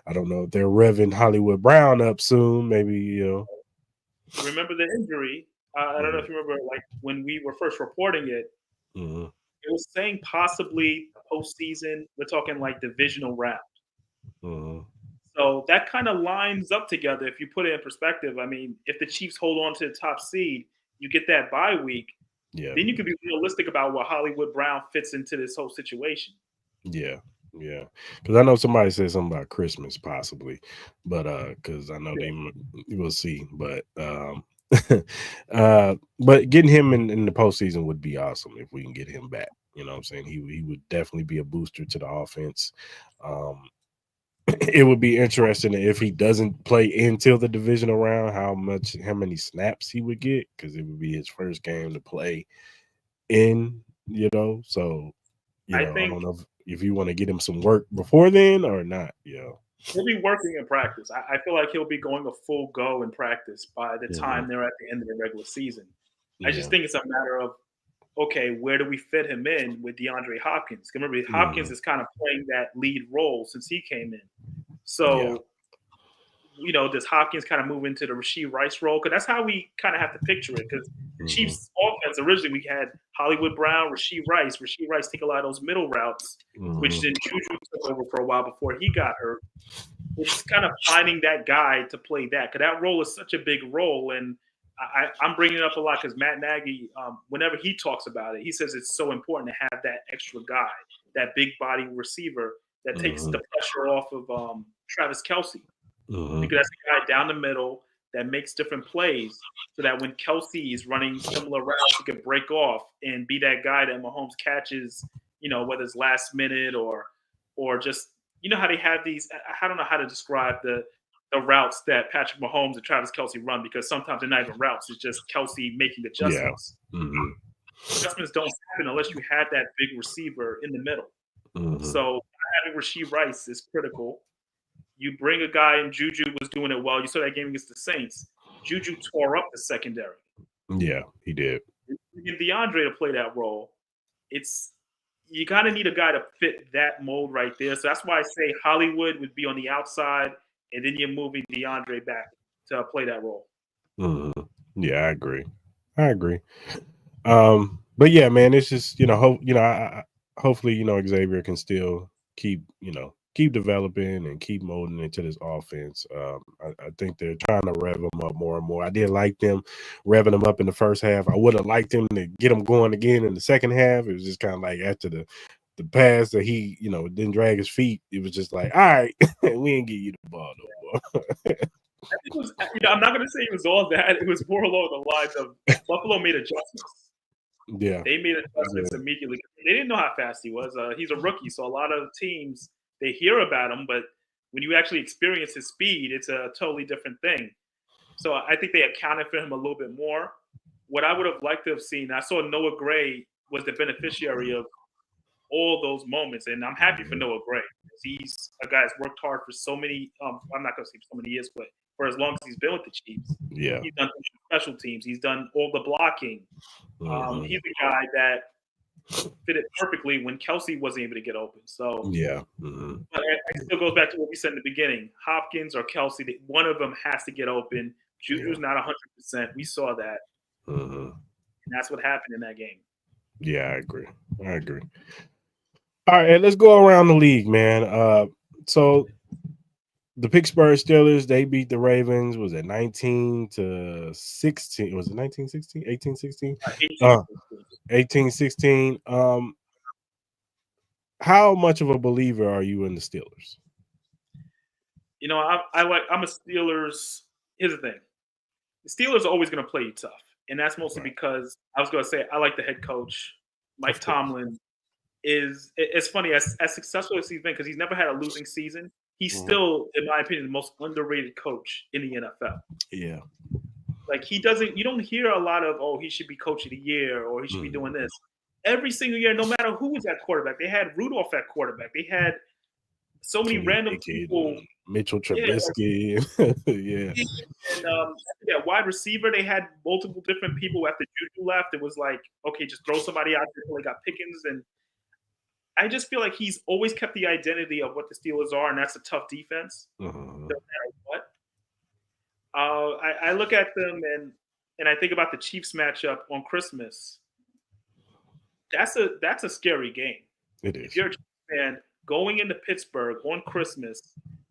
I don't know if they're revving Hollywood Brown up soon. Maybe Remember the injury? I don't know if you remember, like when we were first reporting it. It was saying possibly postseason. We're talking like divisional round. So that kind of lines up together. If you put it in perspective, I mean, if the Chiefs hold on to the top seed, you get that bye week. Then you can be realistic about what Hollywood Brown fits into this whole situation. Yeah. Yeah, because I know somebody said something about Christmas possibly, but because I know we'll see, but but getting him in the postseason would be awesome if we can get him back. You know what I'm saying? He would definitely be a booster to the offense. It would be interesting if he doesn't play until the divisional round, how many snaps he would get, because it would be his first game to play in, so I I think don't know if you want to get him some work before then or not. he'll be working in practice. I feel like he'll be going a full go in practice by the time they're at the end of the regular season. I just think it's a matter of, okay, where do we fit him in with DeAndre Hopkins? Remember, Hopkins is kind of playing that lead role since he came in. So, does Hopkins kind of move into the Rashee Rice role? Because that's how we kind of have to picture it. Because the Chiefs offense, originally we had Hollywood Brown, Rashee Rice. Rashee Rice take a lot of those middle routes, which then Juju took over for a while before he got hurt. It's kind of finding that guy to play that, because that role is such a big role. And I'm bringing it up a lot because Matt Nagy, whenever he talks about it, he says it's so important to have that extra guy, that big body receiver that takes the pressure off of Travis Kelce. Because that's the guy down the middle that makes different plays, so that when Kelce is running similar routes, he can break off and be that guy that Mahomes catches, whether it's last minute or just, how they have these, I don't know how to describe the routes that Patrick Mahomes and Travis Kelce run, because sometimes they're not even routes. It's just Kelce making adjustments. Adjustments don't happen unless you have that big receiver in the middle. So having Rashee Rice is critical. You bring a guy, and Juju was doing it well. You saw that game against the Saints. Juju tore up the secondary. Yeah, he did. And DeAndre to play that role, you kind of need a guy to fit that mold right there. So that's why I say Hollywood would be on the outside, and then you're moving DeAndre back to play that role. Yeah, I agree. But yeah, man, it's just hopefully Xavier can still keep developing and keep molding into this offense. I think they're trying to rev them up more and more. I did like them revving them up in the first half. I would have liked them to get them going again in the second half. It was just kind of like after the pass that he didn't drag his feet. It was just like, all right, we ain't get you the ball no more. I think it was, I'm not going to say it was all that. It was more along the lines of Buffalo made adjustments. Yeah, they made adjustments immediately. They didn't know how fast he was. He's a rookie, so a lot of teams, they hear about him, but when you actually experience his speed, it's a totally different thing. So I think they accounted for him a little bit more. What I would have liked to have seen, I saw Noah Gray was the beneficiary of all those moments, and I'm happy for Noah Gray. He's a guy that's worked hard for so many, I'm not going to say so many years, but for as long as he's been with the Chiefs. Yeah. He's done special teams. He's done all the blocking. He's the guy that fit it perfectly when Kelce wasn't able to get open. So yeah. But it still goes back to what we said in the beginning. Hopkins or Kelce, one of them has to get open. Juju's not 100%. We saw that. And that's what happened in that game. Yeah, I agree. All right, let's go around the league, man. So the Pittsburgh Steelers, they beat the Ravens. Was it 19-16? Was it 19-16? 18-16? 18-16. How much of a believer are you in the Steelers? I'm a Steelers. Here's the thing. The Steelers are always going to play you tough. And that's mostly because I was going to say I like the head coach. Mike Tomlin it's funny, as successful as he's been, because he's never had a losing season. He's still, in my opinion, the most underrated coach in the NFL. Yeah. Like you don't hear a lot of, he should be coach of the year or he should be doing this. Every single year, no matter who was at quarterback, they had Rudolph at quarterback. They had so many random people. Mitchell Trubisky. And wide receiver, they had multiple different people after Juju left. It was like, okay, just throw somebody out there until they got Pickens. And I just feel like he's always kept the identity of what the Steelers are, and that's a tough defense. No matter what. I look at them and I think about the Chiefs matchup on Christmas. That's a scary game. It is. If you're a Chiefs fan going into Pittsburgh on Christmas,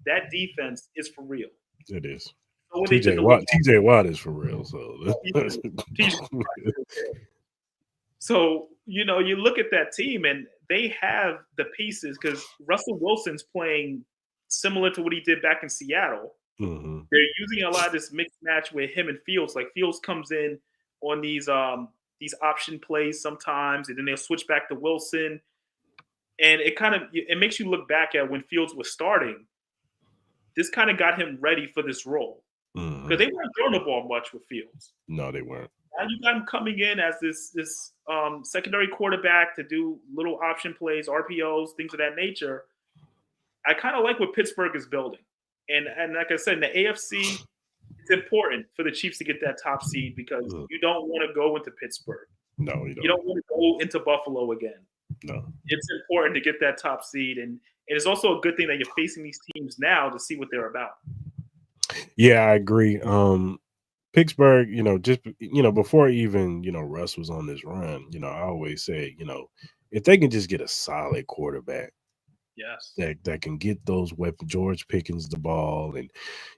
that defense is for real. It is. So TJ Watt is for real. So, you look at that team and they have the pieces because Russell Wilson's playing similar to what he did back in Seattle. Mm-hmm. They're using a lot of this mixed match with him and Fields. Like Fields comes in on these option plays sometimes, and then they'll switch back to Wilson. And it makes you look back at when Fields was starting. This kind of got him ready for this role because they weren't throwing the ball much with Fields. No, they weren't. Now you got him coming in as this secondary quarterback to do little option plays, RPOs, things of that nature. I kind of like what Pittsburgh is building. And like I said, in the AFC, it's important for the Chiefs to get that top seed because you don't want to go into Pittsburgh. No, you don't. You don't want to go into Buffalo again. No. It's important to get that top seed. And it's also a good thing that you're facing these teams now to see what they're about. Yeah, I agree. Pittsburgh, just before even Russ was on this run, I always say, if they can just get a solid quarterback, yes, that can get those weapons, George Pickens the ball, and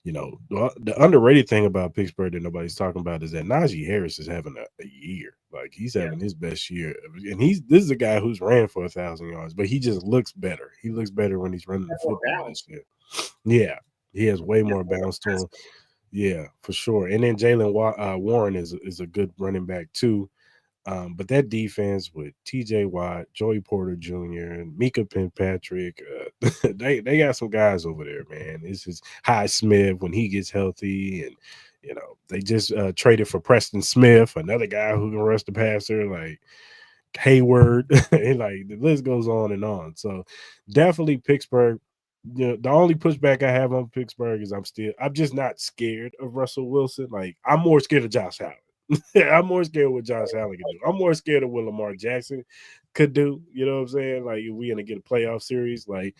the underrated thing about Pittsburgh that nobody's talking about is that Najee Harris is having a year, like he's having his best year, and this is a guy who's ran for 1,000 yards, but he just looks better. He looks better when he's running the football this year. Yeah, he has way more bounce to him. Yeah, for sure. And then Jalen Warren is a good running back too. But that defense with T.J. Watt, Joey Porter Jr., and Mika Fitzpatrick, they got some guys over there, man. This is Hy Smith when he gets healthy, and they just traded for Preston Smith, another guy who can rush the passer, like Hayward, and like the list goes on and on. So definitely Pittsburgh. The only pushback I have on Pittsburgh is I'm just not scared of Russell Wilson. Like I'm more scared of Josh Allen. I'm more scared of what Josh Allen can do. I'm more scared of what Lamar Jackson could do. You know what I'm saying? Like if we're gonna get a playoff series, like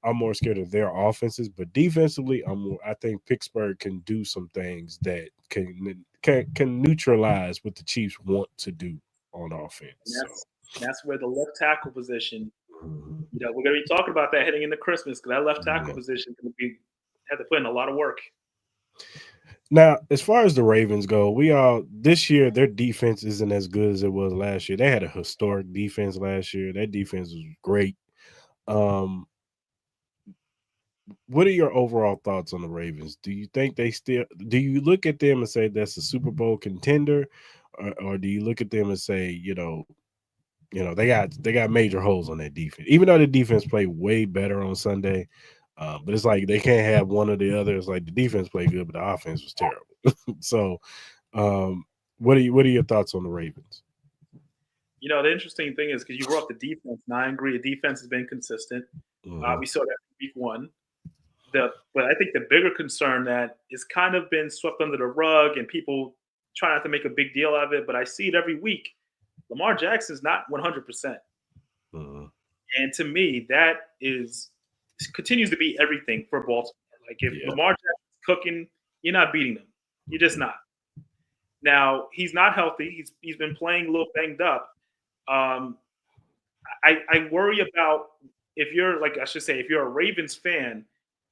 I'm more scared of their offenses. But defensively, I think Pittsburgh can do some things that can neutralize what the Chiefs want to do on offense. That's where the left tackle position. We're going to be talking about that heading into Christmas because that left tackle position is going to have to put in a lot of work. Now, as far as the Ravens go, this year their defense isn't as good as it was last year. They had a historic defense last year. That defense was great. What are your overall thoughts on the Ravens? Do you think do you look at them and say that's a Super Bowl contender, or do you look at them and say, they got major holes on that defense, even though the defense played way better on Sunday. But it's like they can't have one or the other. It's like the defense played good, but the offense was terrible. So, what are your thoughts on the Ravens? The interesting thing is because you brought up the defense, and I agree, the defense has been consistent. We saw that in week one. But I think the bigger concern that is kind of been swept under the rug, and people try not to make a big deal out of it, but I see it every week. Lamar Jackson's not 100%. And to me, that continues to be everything for Baltimore. Like if Lamar Jackson's cooking, you're not beating them. You're just not. Now, he's not healthy. He's been playing a little banged up. I worry about if you're a Ravens fan,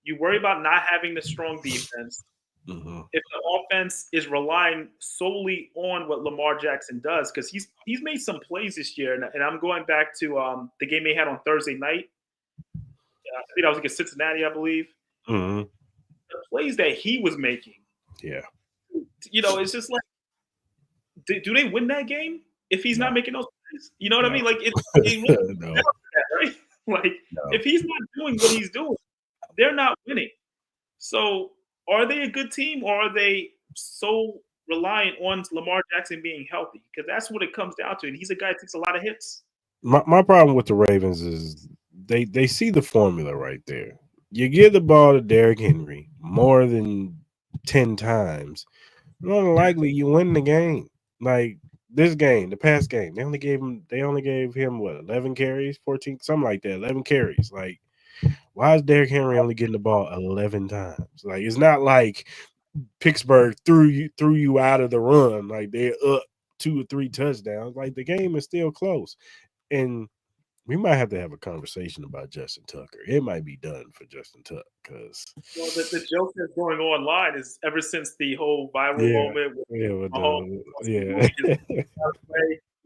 you worry about not having the strong defense. If the offense is relying solely on what Lamar Jackson does, because he's made some plays this year, and I'm going back to the game they had on Thursday night. I think that was against Cincinnati, I believe. The plays that he was making, it's just like, do they win that game if he's not making those plays? You know what I mean? Like it really down to that, right? Like if he's not doing what he's doing, they're not winning. So are they a good team, or are they so reliant on Lamar Jackson being healthy? Because that's what it comes down to. And he's a guy that takes a lot of hits. My problem with the Ravens is they see the formula right there. You give the ball to Derrick Henry more than 10 times, more than likely you win the game. Like this game, the past game, they only gave him what, 11 carries, 14, something like that, 11 carries. Like, why is Derrick Henry only getting the ball 11 times? Like, it's not like Pittsburgh threw you out of the run. Like they're up 2 or 3 touchdowns. Like the game is still close. And we might have to have a conversation about Justin Tucker. It might be done for Justin Tucker because the joke that's going online is ever since the whole viral moment with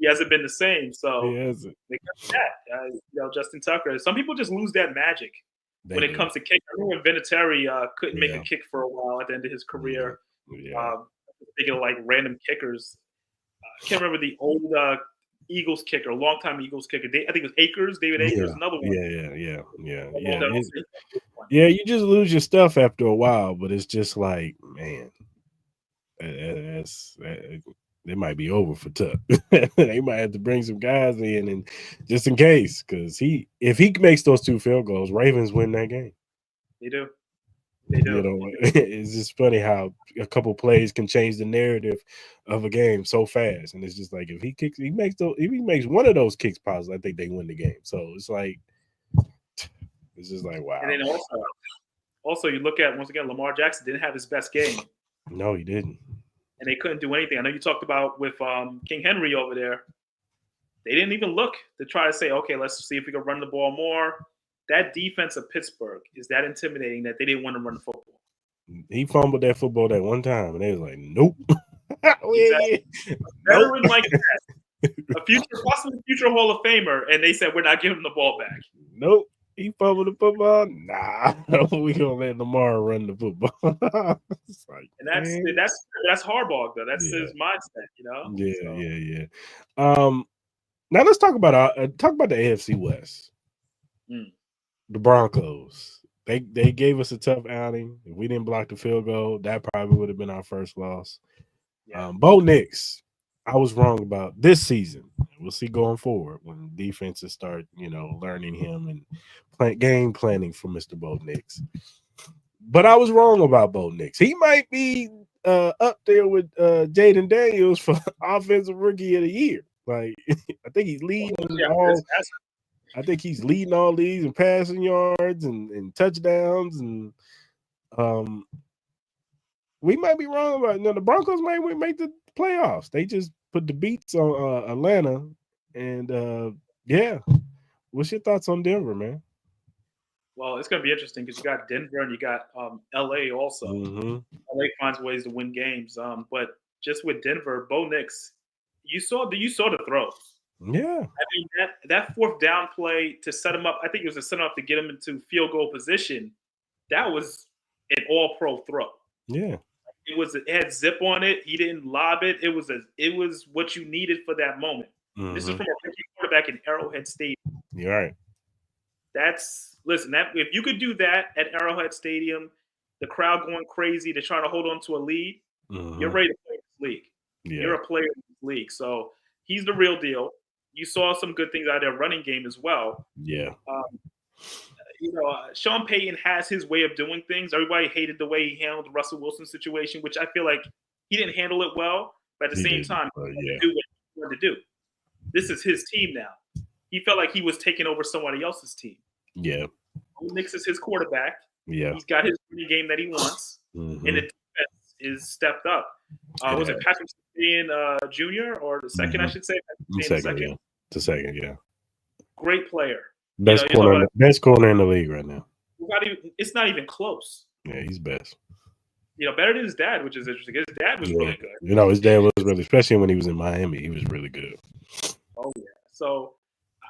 he hasn't been the same. So He hasn't. they got that. Justin Tucker. Some people just lose that magic when it comes to kick. I remember when Vinatieri couldn't make a kick for a while at the end of his career. Thinking of like random kickers. I can't remember the old Eagles kicker, longtime Eagles kicker. I think it was Akers, David Akers, another one. Yeah, you just lose your stuff after a while, but it's just like, man, they might be over for Tuck. They might have to bring some guys in, and just in case, because if he makes those 2 field goals, Ravens win that game. They do. It's just funny how a couple plays can change the narrative of a game so fast, and it's just like if he makes one of those kicks positive, I think they win the game. So it's just like wow. And then also you look at once again, Lamar Jackson didn't have his best game. No, he didn't, and they couldn't do anything. I know you talked about with King Henry over there. They didn't even look to try to say, okay, let's see if we can run the ball more. That defense of Pittsburgh is that intimidating that they didn't want to run the football. He fumbled that football that one time, and they was like, nope. Exactly. Veteran like that. Possibly future Hall of Famer, and they said, we're not giving him the ball back. Nope. He fumbled the football? Nah. We going to let Lamar run the football. And that's Harbaugh, though. That's his mindset, Yeah. Now let's talk about the AFC West. The Broncos. They gave us a tough outing. If we didn't block the field goal, that probably would have been our first loss. Bo Nix, I was wrong about this season. We'll see going forward when defenses start, learning him and game planning for Mr. Bo Nix. But I was wrong about Bo Nix. He might be up there with Jaden Daniels for Offensive Rookie of the Year. Like, I think he's leading all. I think he's leading all these in passing yards and touchdowns, and we might be wrong about it. The Broncos might make the playoffs. They just put the beats on Atlanta, and what's your thoughts on Denver, man? Well, it's going to be interesting because you got Denver and you got LA also. LA finds ways to win games, but just with Denver, Bo Nix, you saw the throws. Yeah, I mean that 4th down play to set him up. I think it was a set up to get him into field goal position. That was an all-pro throw. Yeah, it had zip on it. He didn't lob it. It was what you needed for that moment. This is from a rookie quarterback in Arrowhead Stadium. You're right. If you could do that at Arrowhead Stadium, the crowd going crazy, they're trying to hold on to a lead. You're ready to play this league. Yeah. You're a player in this league, so he's the real deal. You saw some good things out of their running game as well. Yeah. Sean Payton has his way of doing things. Everybody hated the way he handled the Russell Wilson situation, which I feel like he didn't handle it well. But at the same time, he wanted to do what he wanted to do. This is his team now. He felt like he was taking over somebody else's team. Yeah. Nix is his quarterback. Yeah. He's got his running game that he wants. And the defense is stepped up. Was it Patrick Jr. or the second, I should say? The second, yeah. Great player. Best corner in the league right now. It's not even close. Yeah, he's best. Better than his dad, which is interesting. His dad was really good. His dad was really, especially when he was in Miami, he was really good. Oh, yeah. So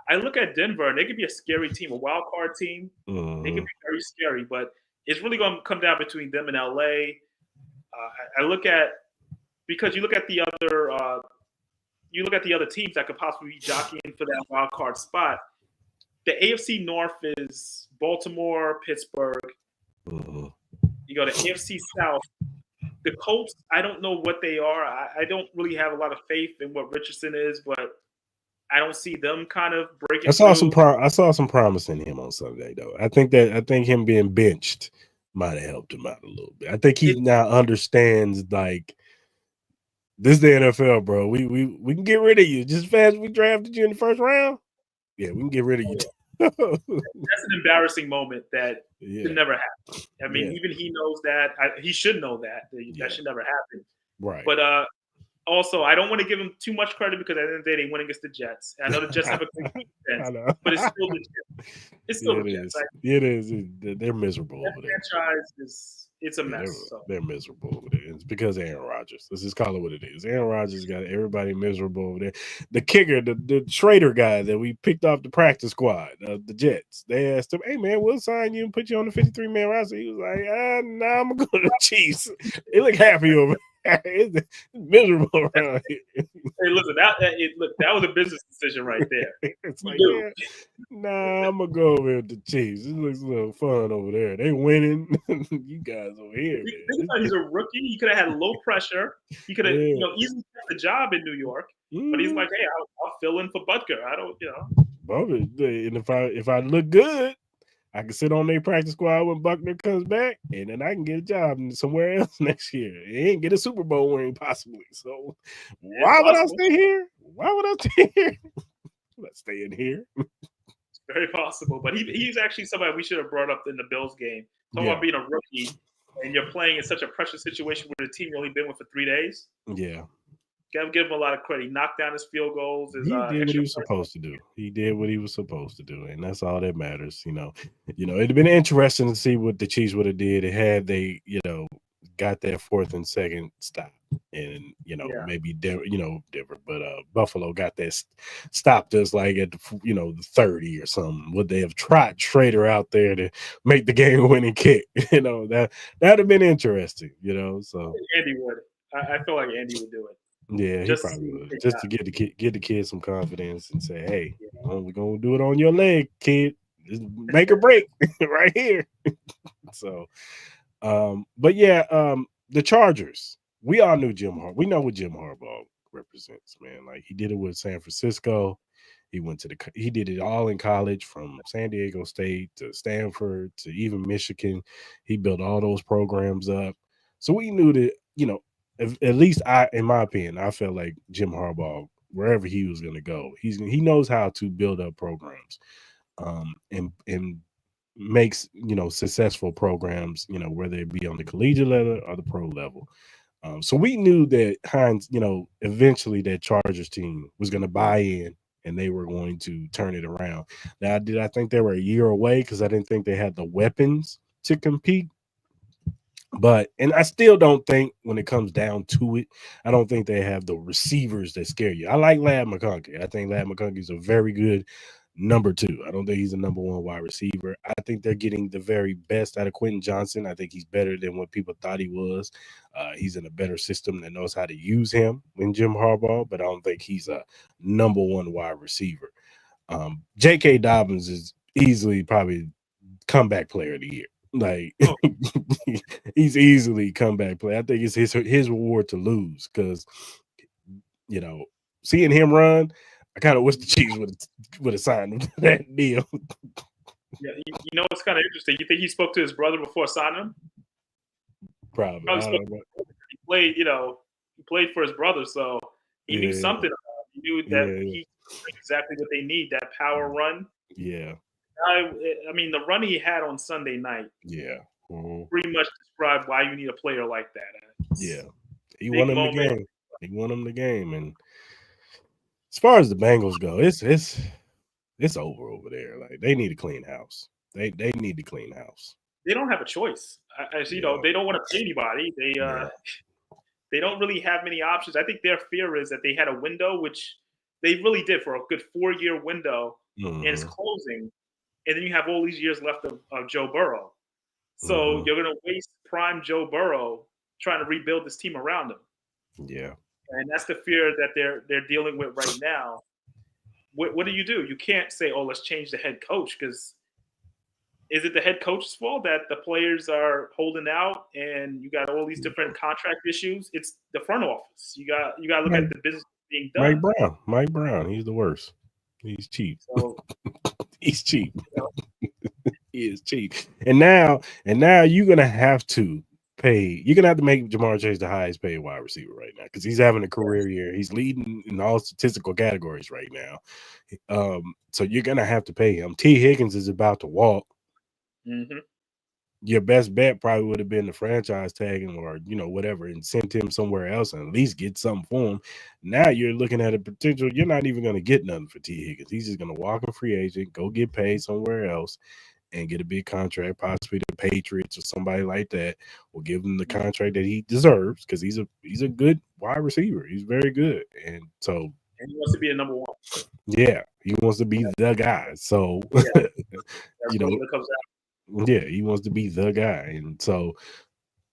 I look at Denver, and they could be a scary team, a wild card team. They could be very scary, but it's really going to come down between them and LA. Because you look at the other teams that could possibly be jockeying for that wild card spot. The AFC North is Baltimore, Pittsburgh. You go to AFC South. The Colts, I don't know what they are. I don't really have a lot of faith in what Richardson is, but I don't see them kind of breaking. I saw some promise in him on Sunday, though. I think him being benched might have helped him out a little bit. I think he now understands, like, this is the NFL, bro. We can get rid of you just as fast as we drafted you in the first round. Yeah, we can get rid of you. That's an embarrassing moment that should never happen. I mean, even he knows that. He should know that. That should never happen. Right. But also, I don't want to give him too much credit because at the end of the day, they win against the Jets. And I know the Jets have a great defense, but it's still the Jets. It's still the Jets. It is. They're miserable that over there. Franchise it's a mess. They're miserable over there. It's because of Aaron Rodgers. Let's just call it what it is. Aaron Rodgers got everybody miserable over there. The kicker, the Schrader guy that we picked off the practice squad, the Jets, they asked him, "Hey man, we'll sign you and put you on the 53-man roster." He was like, "Nah, I'm gonna go to the Chiefs." They look happy over there. It's miserable around here. Hey, listen, that was a business decision right there. It's like, yeah, nah, I'm gonna go over with the Chiefs. It looks a little fun over there. They winning. You guys over here. He's a rookie. He could have had low pressure. He could have, easily kept the job in New York. But he's like, hey, I'll fill in for Butker. I don't, And if I look good, I can sit on their practice squad when Buckner comes back, and then I can get a job somewhere else next year and get a Super Bowl ring possibly. So why would I stay here? Why would I stay here? I'm not staying here. It's very possible. But he's actually somebody we should have brought up in the Bills game. Talking about being a rookie and you're playing in such a pressure situation with a team you've only been with for 3 days. Yeah. Give him a lot of credit. He knocked down his field goals. He did what he was supposed to do. He did what he was supposed to do, and that's all that matters. It'd been interesting to see what the Chiefs would have did had they, got that 4th and 2nd stop, and maybe different. But Buffalo got that stopped us like at the 30 or something. Would they have tried Schrader out there to make the game-winning kick? That'd have been interesting. So Andy would. I feel like Andy would do it. Yeah, he probably would. Just to get the kid some confidence and say, "Hey, we're gonna do it on your leg, kid. Just make a break right here." So, but the Chargers. We all knew Jim Harbaugh. We know what Jim Harbaugh represents, man. Like he did it with San Francisco. He did it all in college, from San Diego State to Stanford to even Michigan. He built all those programs up. So we knew that, at least in my opinion, I felt like Jim Harbaugh, wherever he was going to go, he knows how to build up programs, and makes successful programs, whether it be on the collegiate level or the pro level. So we knew that Hines, eventually that Chargers team was going to buy in and they were going to turn it around. Now, did I think they were a year away? Because I didn't think they had the weapons to compete. And I still don't think, when it comes down to it, I don't think they have the receivers that scare you. I like Ladd McConkey. I think Ladd McConkey is a very good number 2. I don't think he's a number 1 wide receiver. I think they're getting the very best out of Quentin Johnson. I think he's better than what people thought he was. He's in a better system that knows how to use him than Jim Harbaugh, but I don't think he's a number 1 wide receiver. J.K. Dobbins is easily probably comeback player of the year. Like he's easily comeback player. I think it's his reward to lose, because seeing him run, I kind of wish the Chiefs would have signed him to that deal. Yeah, it's kind of interesting. You think he spoke to his brother before signing him? Probably. He played, he played for his brother, so he knew something about him. He knew that he knew exactly what they need, that power run. Yeah. I mean, the run he had on Sunday night, pretty much described why you need a player like that. He won him the game. He won him the game, and as far as the Bengals go, it's over there. Like they need to clean house. They need to clean house. They don't have a choice. They don't want to pay anybody. They don't really have many options. I think their fear is that they had a window, which they really did, for a good 4-year window, and it's closing. And then you have all these years left of Joe Burrow. So you're going to waste prime Joe Burrow trying to rebuild this team around him. Yeah. And that's the fear that they're dealing with right now. What do? You can't say, oh, let's change the head coach, because is it the head coach's fault that the players are holding out and you got all these different contract issues? It's the front office. You got to look at the business being done. Mike Brown, he's the worst. He's cheap. So, he's cheap. He is cheap. And now you're gonna have to pay. You're gonna have to make Jamar Chase the highest paid wide receiver right now, because he's having a career year. He's leading in all statistical categories right now. So you're gonna have to pay him. T. Higgins is about to walk. Your best bet probably would have been the franchise tag him, or whatever, and send him somewhere else and at least get something for him. Now you're looking at a potential. You're not even going to get nothing for T. Higgins. He's just going to walk a free agent, go get paid somewhere else, and get a big contract. Possibly the Patriots or somebody like that will give him the contract that he deserves because he's a good wide receiver. He's very good, and so And he wants to be a number one. Yeah, he wants to be the guy. So That's you know, what it comes out. yeah, he wants to be the guy, and so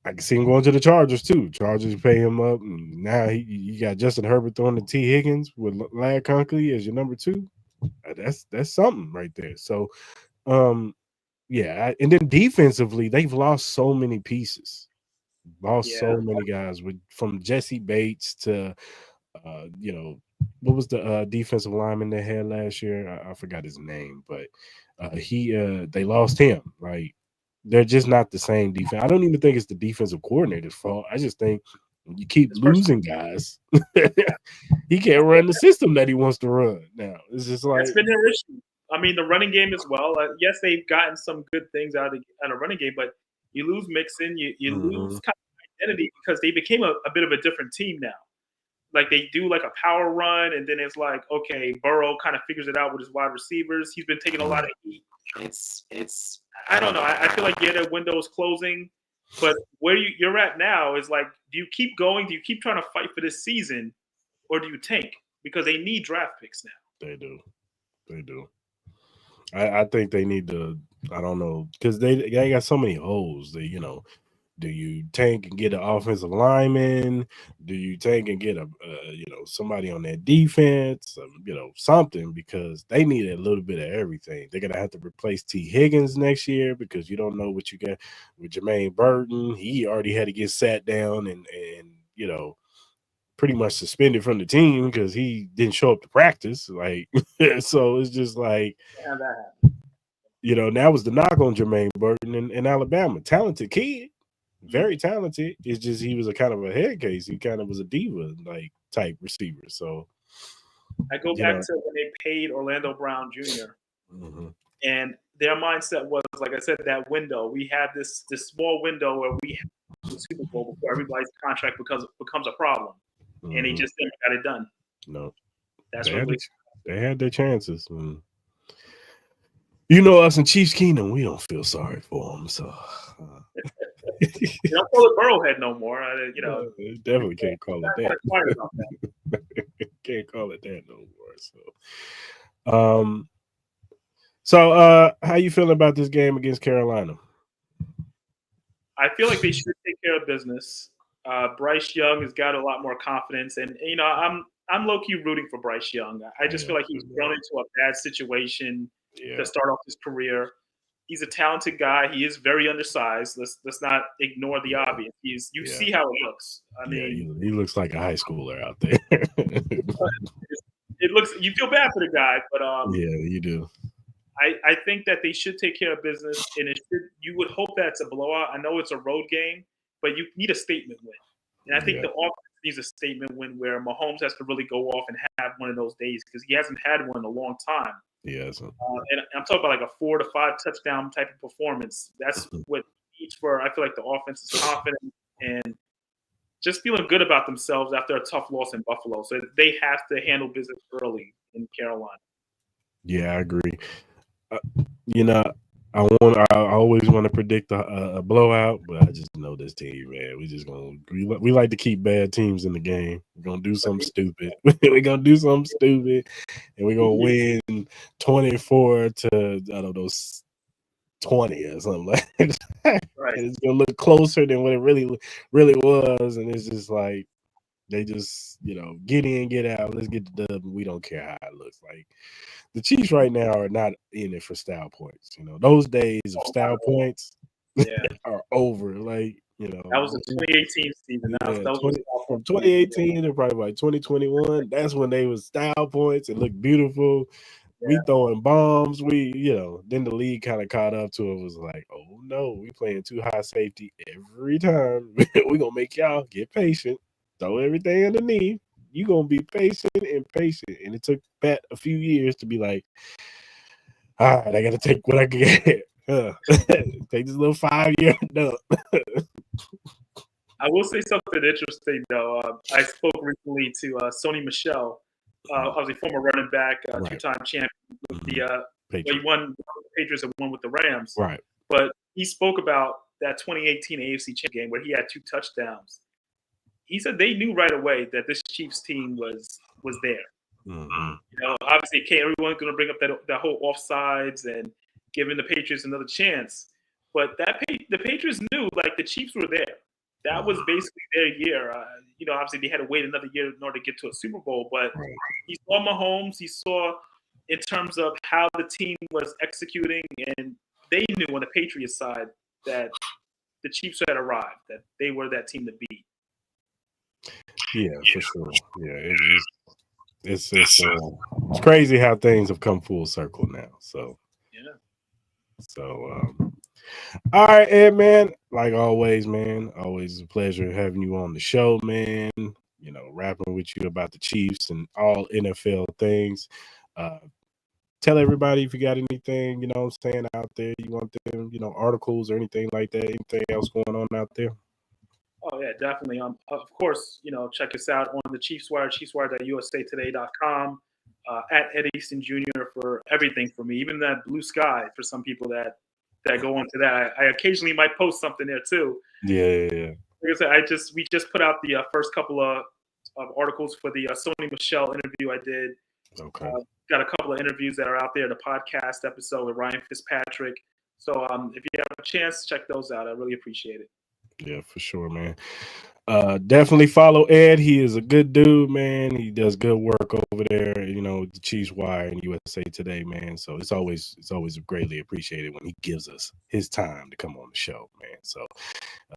I can see him going to the Chargers too. Chargers pay him up, and now you got Justin Herbert throwing to T. Higgins with Lad Conkley as your number 2. That's something right there. So, yeah, and then defensively, they've lost so many pieces, so many guys from Jesse Bates to, what was the defensive lineman they had last year? I forgot his name, but they lost him. Like, they're just not the same defense. I don't even think it's the defensive coordinator's fault. I just think you keep losing guys. He can't run the system that he wants to run now. It's just like it's been their issue. I mean, the running game as well. Yes, they've gotten some good things out of running game, but you lose Mixon, you lose kind of identity because they became a bit of a different team now. Like, they do like a power run, and then it's like, okay, Burrow kind of figures it out with his wide receivers. He's been taking a lot of heat. It's I don't know. I feel like that window is closing, but where you're at now is like, do you keep going? Do you keep trying to fight for this season, or do you tank? Because they need draft picks now. They do. I think they need to. I don't know, because they got so many holes. That do you tank and get an offensive lineman? Do you tank and get somebody on that defense? Something, because they need a little bit of everything. They're gonna have to replace T. Higgins next year because you don't know what you got with Jermaine Burton. He already had to get sat down and pretty much suspended from the team because he didn't show up to practice. Like, so it's just like, that was the knock on Jermaine Burton in Alabama. Talented kid. Very talented. It's just he was a kind of a head case. He kind of was a diva like type receiver. So I go back to when they paid Orlando Brown Jr. And their mindset was, like I said, that window. We have this small window where we have the Super Bowl before everybody's contract becomes a problem, and they just never got it done. No, that's they had their chances. Us in Chiefs Kingdom, we don't feel sorry for them. So. You don't call it Arrowhead no more. Definitely can't call it that. Can't call it that no more. So, how you feeling about this game against Carolina? I feel like they should take care of business. Bryce Young has got a lot more confidence, and I'm low key rooting for Bryce Young. I just feel like he's thrown into a bad situation to start off his career. He's a talented guy. He is very undersized. Let's not ignore the obvious. You see how it looks. I mean, he looks like a high schooler out there. It looks. You feel bad for the guy, but you do. I think that they should take care of business, and you would hope that it's a blowout. I know it's a road game, but you need a statement win, and I think the offense needs a statement win where Mahomes has to really go off and have one of those days because he hasn't had one in a long time. Yes. And I'm talking about like a 4 to 5 touchdown type of performance. That's what each for. I feel like the offense is confident and just feeling good about themselves after a tough loss in Buffalo. So they have to handle business early in Carolina. Yeah, I agree. I always want to predict a blowout, but I just know this team, man. We like to keep bad teams in the game. We're gonna do something stupid. We're gonna do something stupid, and we're gonna win 24 to 20 or something like that. Right. And it's gonna look closer than what it really was, and it's just like they just get in, get out. Let's get the dub. We don't care how it looks like. The Chiefs right now are not in it for style points. Those days of style points are over. Like, that was the 2018 season. From 2018 to probably like 2021, that's when they was style points. It looked beautiful. Yeah. We throwing bombs. Then the league kind of caught up to it. Was like, oh no, we playing too high safety every time. We're gonna make y'all get patient. Throw everything underneath. You're going to be patient. And it took Pat a few years to be like, all right, I got to take what I can get. Take this little 5-year dump. I will say something interesting, though. I spoke recently to Sony Michel. I was a former running back, 2-time champion with the he won the Patriots had won with the Rams. Right. But he spoke about that 2018 AFC Championship game where he had 2 touchdowns. He said they knew right away that this Chiefs team was there. Mm-hmm. Obviously, everyone's going to bring up that whole offsides and giving the Patriots another chance. But the Patriots knew, like, the Chiefs were there. That was basically their year. Obviously, they had to wait another year in order to get to a Super Bowl. But he saw Mahomes. He saw in terms of how the team was executing. And they knew on the Patriots side that the Chiefs had arrived, that they were that team to beat. Yeah, for sure. Yeah, it's crazy how things have come full circle now. So yeah. So all right, Ed, man. Like always, man. Always a pleasure having you on the show, man. Rapping with you about the Chiefs and all NFL things. Tell everybody if you got anything, saying out there, you want them, articles or anything like that, anything else going on out there. Oh, yeah, definitely. Of course, check us out on the Chiefs Wire, chiefswire.usatoday.com, at Ed Easton Jr. for everything for me, even that blue sky for some people that go into that. I occasionally might post something there too. Yeah. Like I said, we just put out the first couple of articles for the Sony Michel interview I did. Okay. Got a couple of interviews that are out there, the podcast episode with Ryan Fitzpatrick. So if you have a chance, check those out. I really appreciate it. Yeah, for sure, man. Definitely follow Ed. He is a good dude, man. He does good work over there, the Chiefs Wire and USA Today, man. So it's always greatly appreciated when he gives us his time to come on the show, man. So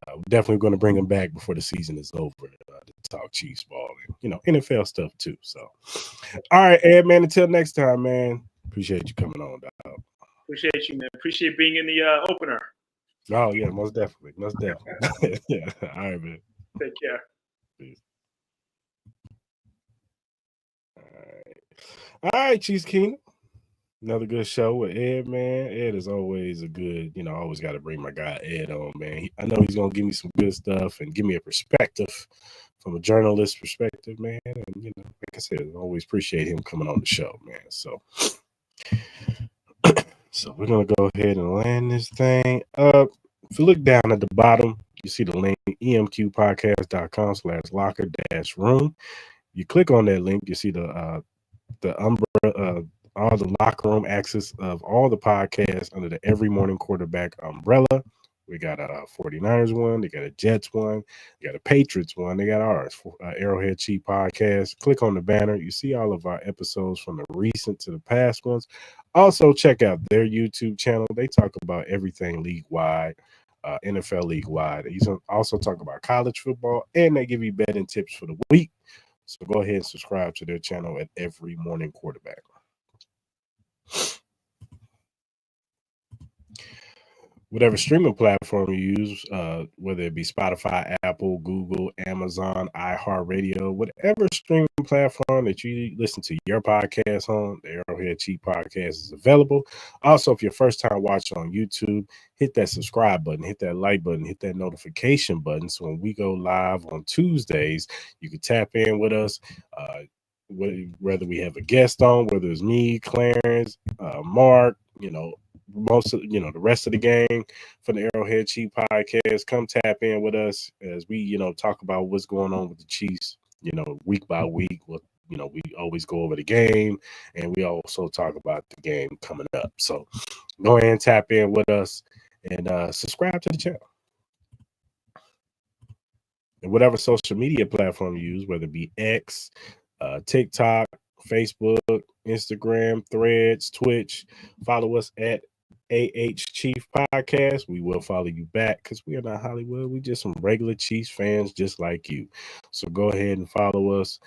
we're definitely going to bring him back before the season is over to talk Chiefs ball and NFL stuff too. So, all right, Ed, man. Until next time, man. Appreciate you coming on, dog. Appreciate you, man. Appreciate being in the opener. Oh yeah, most definitely. Yeah. All right, man. Take care. Peace. All right, ChiefsKingdom. Another good show with Ed, man. Ed is always a good, I always got to bring my guy Ed on, man. I know he's going to give me some good stuff and give me a perspective from a journalist perspective, man. And, like I said, I always appreciate him coming on the show, man. So we're going to go ahead and land this thing up. If you look down at the bottom, you see the link, emqpodcast.com/locker-room. You click on that link, you see the umbrella, all the locker room access of all the podcasts under the Every Morning Quarterback umbrella. We got a 49ers one, they got a Jets one, they got a Patriots one, they got ours, Arrowhead Chief Podcast. Click on the banner, you see all of our episodes from the recent to the past ones. Also, check out their YouTube channel. They talk about everything league-wide, NFL league-wide. They also talk about college football, and they give you betting tips for the week. So go ahead and subscribe to their channel at Every Morning Quarterback. Whatever streaming platform you use, whether it be Spotify, Apple, Google, Amazon, iHeartRadio, whatever streaming platform that you listen to your podcast on, the Arrowhead Chief Podcast is available. Also, if you're first time watching on YouTube, hit that subscribe button, hit that like button, hit that notification button. So when we go live on Tuesdays, you can tap in with us. Whether we have a guest on, whether it's me, Clarence, Mark, most of the rest of the gang for the Arrowhead Chief Podcast, come tap in with us as we talk about what's going on with the Chiefs week by week. We always go over the game, and we also talk about the game coming up. So go ahead and tap in with us and subscribe to the channel. And whatever social media platform you use, whether it be X, TikTok, Facebook, Instagram, Threads, Twitch, follow us at AH Chief Podcast. We will follow you back because we are not Hollywood. We just some regular Chiefs fans just like you. So go ahead and follow us.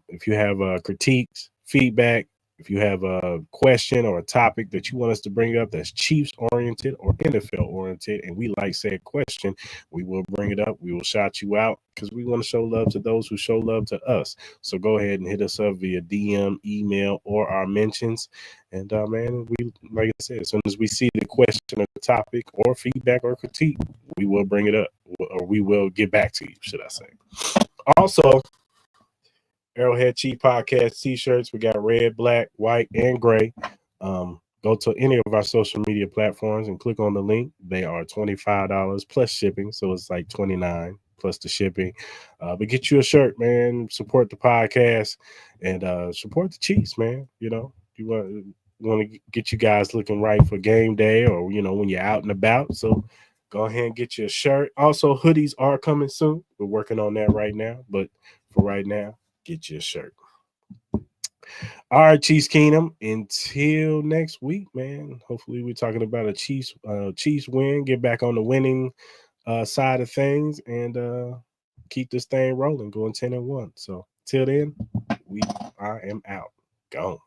If you have critiques, feedback, if you have a question or a topic that you want us to bring up that's Chiefs oriented or NFL oriented, and we like said question, we will bring it up. We will shout you out because we want to show love to those who show love to us. So go ahead and hit us up via DM, email, or our mentions. And man, we, like I said, as soon as we see the question or the topic or feedback or critique, we will bring it up, or we will get back to you, should I say. Also, Arrowhead Chief Podcast t-shirts. We got red, black, white, and gray. go to any of our social media platforms and click on the link. They are $25 plus shipping, so it's like $29 plus the shipping. But get you a shirt, man. Support the podcast and support the Chiefs, man. You know, you want to get you guys looking right for game day, or when you're out and about. So go ahead and get you a shirt. Also, hoodies are coming soon. We're working on that right now, but for right now, get you a shirt. All right, Chiefs Kingdom. Until next week, man. Hopefully, we're talking about a Chiefs win. Get back on the winning side of things and keep this thing rolling, going 10-1. So till then, I am out. Gone.